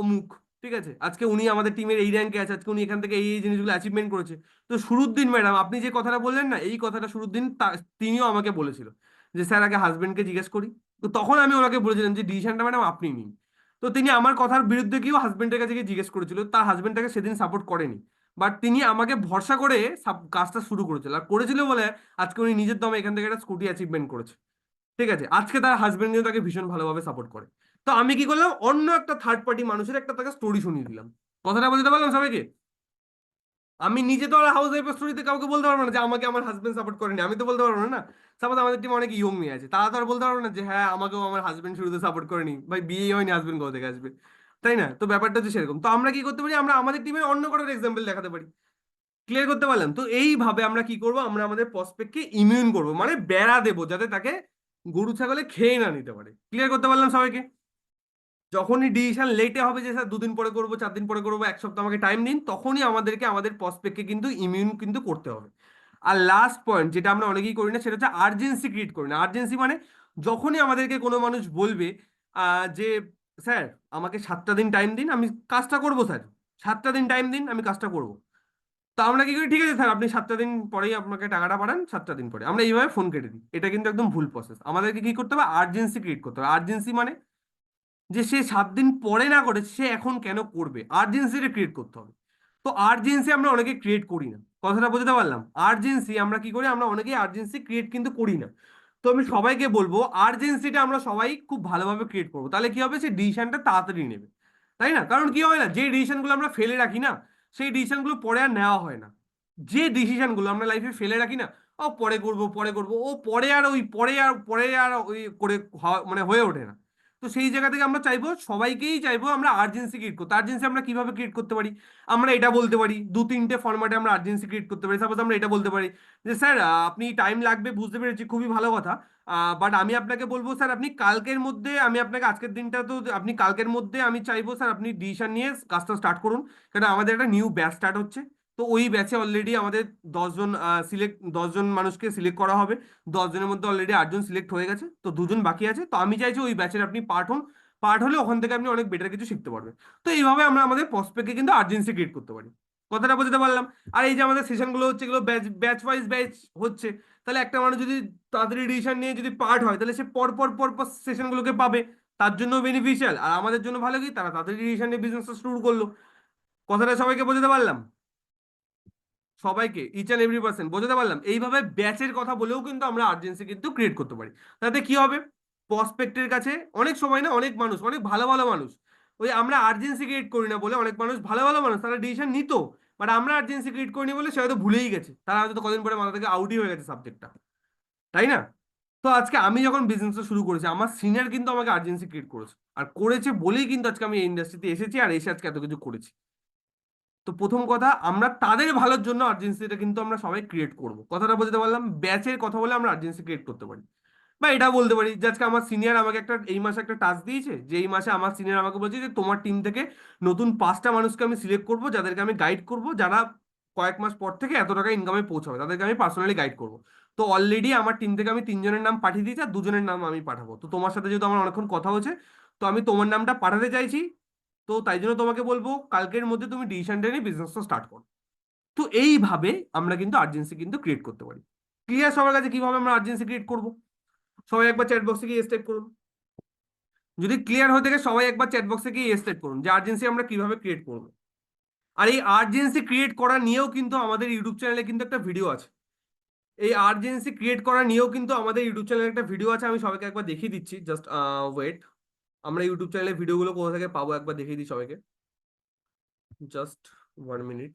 অমুক, ঠিক আছে, আজকে উনি আমাদের টিমের এই র্যাঙ্কে আছে, আজকে উনি এখান থেকে এই এই জিনিসগুলো অ্যাচিভমেন্ট করেছে। তো শুরুর দিন ম্যাডাম আপনি যে কথাটা বললেন না, এই কথাটা শুরুর দিন তিনিও আমাকে বলেছিল যে স্যার আগে হাজবেন্ডকে জিজ্ঞেস করি। তো তখন আমি ওনাকে বলেছিলাম যে ডিসিশনটা ম্যাডাম আপনি নিন। তো তিনি আমার কথার বিরুদ্ধে গিয়েও হাজবেন্ডের কাছে গিয়ে জিজ্ঞেস করেছিল, তার হাজবেন্ডটাকে সেদিন সাপোর্ট করেনি। বাট তিনি আমাকে ভরসা করে কাজটা শুরু করেছিল, আর করেছিল বলে আজকে উনি নিজের দমে এখান থেকে একটা স্কুটি অ্যাচিভমেন্ট করেছে। ঠিক আছে, আজকে তার হাজবেন্ড কিন্তু তাকে ভীষণ ভালোভাবে সাপোর্ট করে। তো আমি কি করলাম, অন্য একটা থার্ড পার্টি মানুষের একটা তাকে স্টোরি শুনিয়ে দিলাম। কথাটা বলতে পারলাম সবাইকে? আমি নিজে তো আর হাউস ওয়াইফের স্টোরিতে কাউকে বলতে পারবো না যে আমাকে আমার হাজবেন্ড সাপোর্ট করেনি, আমি তো বলতে পারবো না না। সাপোজ আমাদের টিমে অনেক ইয়ং মেয়ে আছে, তারা তো আর বলতে পারবো না যে হ্যাঁ আমাকেও আমার হাজবেন্ড শুরুতে সাপোর্ট করেনি, ভাই বিয়ে হয়নি, হাজবেন্ড কোথা থেকে আসবে? তাই না? তো ব্যাপারটা হচ্ছে সেরকম। তো আমরা কি করতে পারি, আমরা আমাদের টিমের অন্য কারোর এক্সাম্পল দেখাতে পারি। ক্লিয়ার করতে পারলাম? তো এইভাবে আমরা কি করব, আমরা আমাদের প্রসপেক্টকে ইমিউন করব, মানে বেড়া দেবো যাতে তাকে গরু ছাগলে খেয়ে না নিতে পারে। ক্লিয়ার করতে পারলাম সবাইকে? যখনই ডিসিশন লেটে হবে যে স্যার 2 দিন পরে করবো, 4 দিন পরে করবো, এক সপ্তাহ আমাকে টাইম দিন, তখনই আমাদেরকে আমাদের প্রসপেক্টকে কিন্তু ইমিউন কিন্তু করতে হবে। আর লাস্ট পয়েন্ট যেটা আমরা অনেকেই করি না, সেটা হচ্ছে আর্জেন্সি ক্রিয়েট করি না। আর্জেন্সি মানে যখনই আমাদেরকে কোনো মানুষ বলবে যে স্যার আমাকে 7টা দিন টাইম দিন, আমি কাজটা করবো স্যার, 7টা দিন টাইম দিন, আমি কাজটা করবো। তো আমরা কি করি, ঠিক আছে স্যার আপনি 7টা দিন পরেই আপনাকে টাকাটা পাঠান, 7টা দিন পরে, আমরা এইভাবে ফোন কেটে দিই। এটা কিন্তু একদম ভুল প্রসেস। আমাদেরকে কি করতে হবে, আর্জেন্সি ক্রিয়েট করতে হবে। আর্জেন্সি মানে যে সে 7 দিন পরে না করে সে এখন কেন করবে, আর্জেন্সিটা ক্রিয়েট করতে হবে। তো আর্জেন্সি আমরা অনেকে ক্রিয়েট করি না। কথাটা বুঝতে পারলাম? আর্জেন্সি আমরা কি করি, আমরা অনেকেই আর্জেন্সি ক্রিয়েট কিন্তু করি না। তো আমি সবাইকে বলবো আর্জেন্সিটা আমরা সবাই খুব ভালোভাবে ক্রিয়েট করবো, তাহলে কি হবে, সেই ডিসিশনটা তাড়াতাড়ি নেবে। তাই না? কারণ কি হয় না, যে ডিসিশনগুলো আমরা ফেলে রাখি না, সেই ডিসিশনগুলো পরে আর নেওয়া হয় না। যে ডিসিশনগুলো আমরা লাইফে ফেলে রাখি না, ও পরে করব পরে করব, ও পরে আর ওই পরে আর ওই করে মানে হয়ে ওঠে না। তো সেই জায়গা থেকে আমরা চাইবো, সবাইকেই চাইবো আমরা আর্জেন্সি ক্রিয়েট করতে। আর্জেন্সি আমরা কিভাবে ক্রিয়েট করতে পারি, আমরা এটা বলতে পারি 2-3টে ফরম্যাটে আমরা আর্জেন্সি ক্রিয়েট করতে পারি। সাপোজ আমরা এটা বলতে পারি যে স্যার আপনি টাইম লাগবে বুঝতে পেরেছি, খুবই ভালো কথা, বাট আমি আপনাকে বলবো স্যার আপনি কালকের মধ্যে, আমি আপনাকে আজকের দিনটা তো আপনি কালকের মধ্যে, আমি চাইবো স্যার আপনি ডিসিশন নিয়ে কাজটা স্টার্ট করুন। কারণ আমাদের একটা নিউ ব্যাচ স্টার্ট হচ্ছে। তো ওই ব্যাচে অলরেডি আমাদের 10জন মানুষকে সিলেক্ট করা হবে। 10 জনের মধ্যে অলরেডি 8জন সিলেক্ট হয়ে গেছে, তো 2জন বাকি আছে। তো আমি চাইছি ওই ব্যাচের আপনি পার্ট হন। পার্ট হলে ওখান থেকে আপনি অনেক বেটার কিছু শিখতে পারবেন। তো এইভাবে আমরা আমাদের প্রসপেক্টকে কিন্তু আর্জেন্সি ক্রিয়েট করতে পারি। কথাটা বুঝতে পারলাম? আর এই যে আমাদের সেশনগুলো হচ্ছে, এগুলো ব্যাচ ব্যাচ ওয়াইজ ব্যাচ হচ্ছে। তাহলে একটা মানুষ যদি তাড়াতাড়ি ডিসিশন নিয়ে যদি পার্ট হয়, তাহলে সে পর পর পর পর সেশনগুলোকে পাবে। তার জন্য বেনিফিশিয়াল, আর আমাদের জন্য ভালো কি, তারা তাড়াতাড়ি ডিসিশন নিয়ে বিজনেসটা শুরু করলো। কথাটা সবাইকে বোঝাতে পারলাম? সবাইকে, ইচ অ্যান্ড এভরি পার্সন বোঝাতে পারলাম? এইভাবে ব্যাচের কথা বলেও কিন্তু আমরা আর্জেন্সি কিন্তু ক্রিয়েট করতে পারি। তাতে কি হবে, প্রসপেক্টের কাছে অনেক সময় না, অনেক মানুষ, অনেক ভালো ভালো মানুষ, ওই আমরা আর্জেন্সি ক্রিয়েট করি না বলে, অনেক মানুষ ভালো ভালো মানুষ তারা ডিসিশন নিত, বাট আমরা আর্জেন্সি ক্রিয়েট করিনি বলে সে হয়তো ভুলেই গেছে, তারা হয়তো কদিন পরে মাথা থেকে আউটই হয়ে গেছে সাবজেক্টটা। তাই না? তো আজকে আমি যখন বিজনেসটা শুরু করেছি, আমার সিনিয়র কিন্তু আমাকে আর্জেন্সি ক্রিয়েট করেছে, আর করেছে বলেই কিন্তু আজকে আমি এই ইন্ডাস্ট্রিতে এসেছি, আর এসে আজকে এত কিছু করেছি। তো প্রথম কথা, আমরা তাদের ভালোর জন্য আর্জেন্সিটা কিন্তু আমরা সবাই ক্রিয়েট করব। কথাটা বুঝতে পারলাম? ব্যাচের কথা বলে আমরা আর্জেন্সি ক্রিয়েট করতে পারি। বা এটা বলতে পারি যে আজকে আমার সিনিয়র আমাকে এই মাসে একটা টাস্ক দিয়েছে, যে এই মাসে আমার সিনিয়র আমাকে বলছে যে তোমার টিম থেকে নতুন 5টা মানুষকে আমি সিলেক্ট করব, যাদেরকে আমি গাইড করব, যারা কয়েক মাস পর থেকে এত টাকা ইনকামে পৌঁছাবে, তাদেরকে আমি পার্সোনালি গাইড করব। তো অলরেডি আমার টিম থেকে আমি 3জনের নাম পাঠিয়ে দিয়েছি, আর 2জনের নাম আমি পাঠাবো। তো তোমার সাথে যেহেতু আমার অনেকক্ষণ কথা হচ্ছে, তো আমি তোমার নামটা পাঠাতে চাইছি। তো তাই জন্য তোমাকে বলবো কালকের মধ্যে তুমি ডিসিশনটা নিয়ে বিজনেসটা স্টার্ট করো। তো এইভাবে আমরা কিন্তু আর্জেন্সি কিন্তু ক্রিয়েট করতে পারি। ক্লিয়ার সবার কাছে কিভাবে আমরা আর্জেন্সি ক্রিয়েট করব? সবাই একবার চ্যাট বক্সে গিয়ে স্টেপ করুন। যদি ক্লিয়ার হয়ে থাকে সবাই একবার চ্যাট বক্সে গিয়ে স্টেপ করুন যে আর্জেন্সি আমরা কিভাবে ক্রিয়েট করব। আর এই আর্জেন্সি ক্রিয়েট করা নিয়েও কিন্তু আমাদের ইউটিউব চ্যানেলে কিন্তু একটা ভিডিও আছে। এই আর্জেন্সি ক্রিয়েট করা নিয়েও কিন্তু আমাদের ইউটিউব চ্যানেলে একটা ভিডিও আছে, আমি সবাইকে একবার দেখিয়ে দিচ্ছি, জাস্ট ওয়েট। আমরা ইউটিউব চ্যানেলে ভিডিওগুলো কোথা থেকে পাবো একবার দেখিয়ে দিই সবাইকে। Just 1 minute.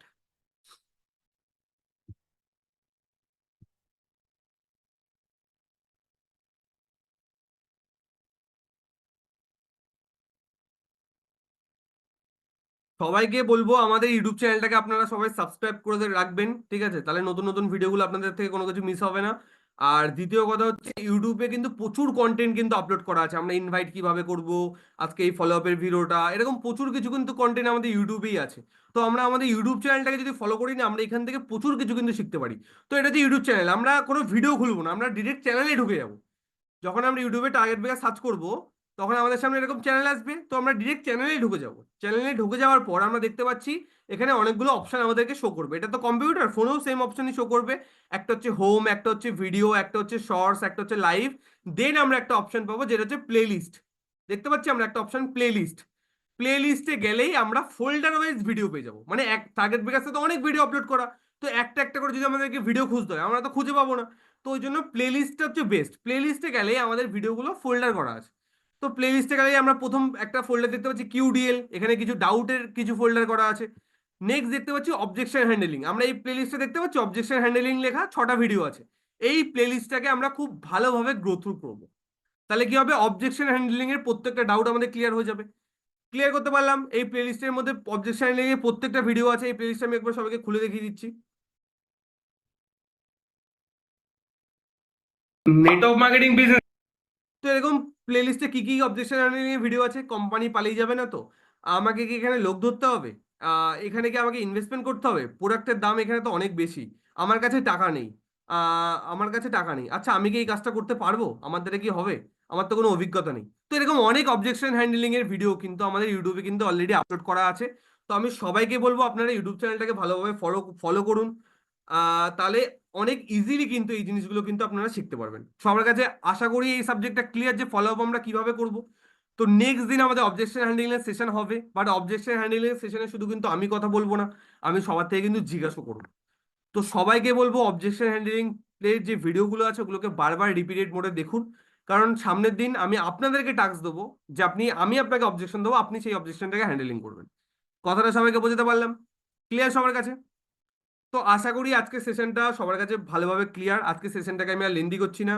সবাইকে বলবো আমাদের ইউটিউব চ্যানেলটাকে আপনারা সবাই সাবস্ক্রাইব করে রাখবেন, ঠিক আছে? তাহলে নতুন নতুন ভিডিওগুলো আপনাদের থেকে কোনো কিছু মিস হবে না। আর দ্বিতীয় কথা হচ্ছে, ইউটিউবে কিন্তু প্রচুর কন্টেন্ট কিন্তু আপলোড করা আছে। আমরা ইনভাইট কিভাবে করব, আজকে এই ফলো আপের ভিডিওটা, এরকম প্রচুর কিছু কিন্তু কন্টেন্ট আমাদের ইউটিউবেই আছে। তো আমরা আমাদের ইউটিউব চ্যানেলটাকে যদি ফলো করি না, আমরা এখান থেকে প্রচুর কিছু কিন্তু শিখতে পারি। তো এটা যে ইউটিউব চ্যানেল, আমরা কোনো ভিডিও খুলবো না, আমরা ডিরেক্ট চ্যানেলে ঢুকে যাবো। যখন আমরা ইউটিউবে টার্গেট বেকার সার্চ করব, তখন আমাদের সামনে এরকম চ্যানেল আসবে, তো আমরা ডিরেক্ট চ্যানেলেই ঢুকে যাব। চ্যানেলে ঢুকে যাওয়ার পর আমরা দেখতে পাচ্ছি এখানে অনেকগুলো অপশন আমাদেরকে শো করবে। এটা তো কম্পিউটার, ফোনেও সেম অপশনই শো করবে। একটা হচ্ছে হোম, একটা হচ্ছে ভিডিও, একটা হচ্ছে শর্টস, একটা হচ্ছে লাইভ। দেন আমরা একটা অপশন পাবো যেটা হচ্ছে প্লে লিস্ট। দেখতে পাচ্ছি আমরা একটা অপশন প্লে লিস্ট। প্লে লিস্টে গেলেই আমরা ফোল্ডার ওয়াইজ ভিডিও পেয়ে যাবো। মানে এক টার্গেট বেকার তো অনেক ভিডিও আপলোড করা, তো একটা একটা করে যদি আমাদেরকে ভিডিও খুঁজতে হয় আমরা তো খুঁজে পাবো না। তো ওই জন্য প্লে লিস্টটা হচ্ছে বেস্ট। প্লে লিস্টে গেলেই আমাদের ভিডিওগুলো ফোল্ডার করা আছে। তো প্লে লিস্টে গেলেই আমরা প্রথম একটা ফোল্ডার দেখতে পাচ্ছি কিউডিএল, এখানে কিছু ডাউটের কিছু ফোল্ডার করা আছে। নেক্সট দেখতে পাচ্ছি অবজেকশন হ্যান্ডেলিং, আমরা এই প্লে লিস্টে দেখতে পাচ্ছি অবজেকশন হ্যান্ডেলিং লেখা 6টা ভিডিও আছে। এই প্লে লিস্টটাকে আমরা খুব ভালোভাবে গ্রো থ্রু করবো। তাহলে কি হবে, অবজেকশন হ্যান্ডলিং এর প্রত্যেকটা ডাউট আমাদের ক্লিয়ার হয়ে যাবে। ক্লিয়ার করতে পারলাম। এই প্লেলিস্টের মধ্যে অবজেকশন হ্যান্ডলিং এর প্রত্যেকটা ভিডিও আছে। এই প্লেলিস্ট আমি একবার সবাইকে খুলে দেখিয়ে দিচ্ছি। Network marketing business. তো এরকম প্লেলিস্টে কি কি অবজেকশন হ্যান্ডলিং এর ভিডিও আছে? কোম্পানি পালিয়ে যাবে না তো? আমাকে কি এখানে লোক ধরতে হবে? এখানে কি আমাকে ইনভেস্টমেন্ট করতে হবে? প্রোডাক্টের দাম এখানে তো অনেক বেশি, আমার কাছে টাকা নেই। আমার কাছে টাকা নেই, আচ্ছা আমি কি এই কাজটা করতে পারবো? আমার দ্বারা কি হবে? আমার তো কোনো অভিজ্ঞতা নেই। তো এরকম অনেক অবজেকশন হ্যান্ডলিং এর ভিডিও কিন্তু আমাদের ইউটিউবে কিন্তু অলরেডি আপলোড করা আছে। তো আমি সবাইকে বলবো আপনারা ইউটিউব চ্যানেলটাকে ভালোভাবে ফলো ফলো করুন। তাহলে অনেক ইজিলি কিন্তু এই জিনিসগুলো কিন্তু আপনারা শিখতে পারবেন। সবার কাছে আশা করি এই সাবজেক্টটা ক্লিয়ার যে ফলো আপ আমরা কিভাবে করব। তো নেক্সট দিন আমাদের অবজেকশন হ্যান্ডলিং এর সেশন হবে, বাট অবজেকশন হ্যান্ডলিং এর সেশনে শুধু কিন্তু আমি কথা বলবো না, আমি সবার থেকে কিন্তু জিজ্ঞাসা করবো। তো সবাইকে বলবো অবজেকশন হ্যান্ডলিং এর যে ভিডিওগুলো আছে ওগুলোকে বারবার রিপিটেড মোডে দেখুন। কারণ সামনের দিন আমি আপনাদেরকে টাস্ক দেবো যে আমি আপনাকে অবজেকশন দেবো, আপনি সেই অবজেকশনটাকে হ্যান্ডলিং করবেন। কথাটা সবাইকে বোঝাতে পারলাম? ক্লিয়ার সবার কাছে? তো আশা করি আজকের সেশনটা সবার কাছে ভালোভাবে ক্লিয়ার। আজকের সেশনটাকে আমি আর লেন্দি করছি না।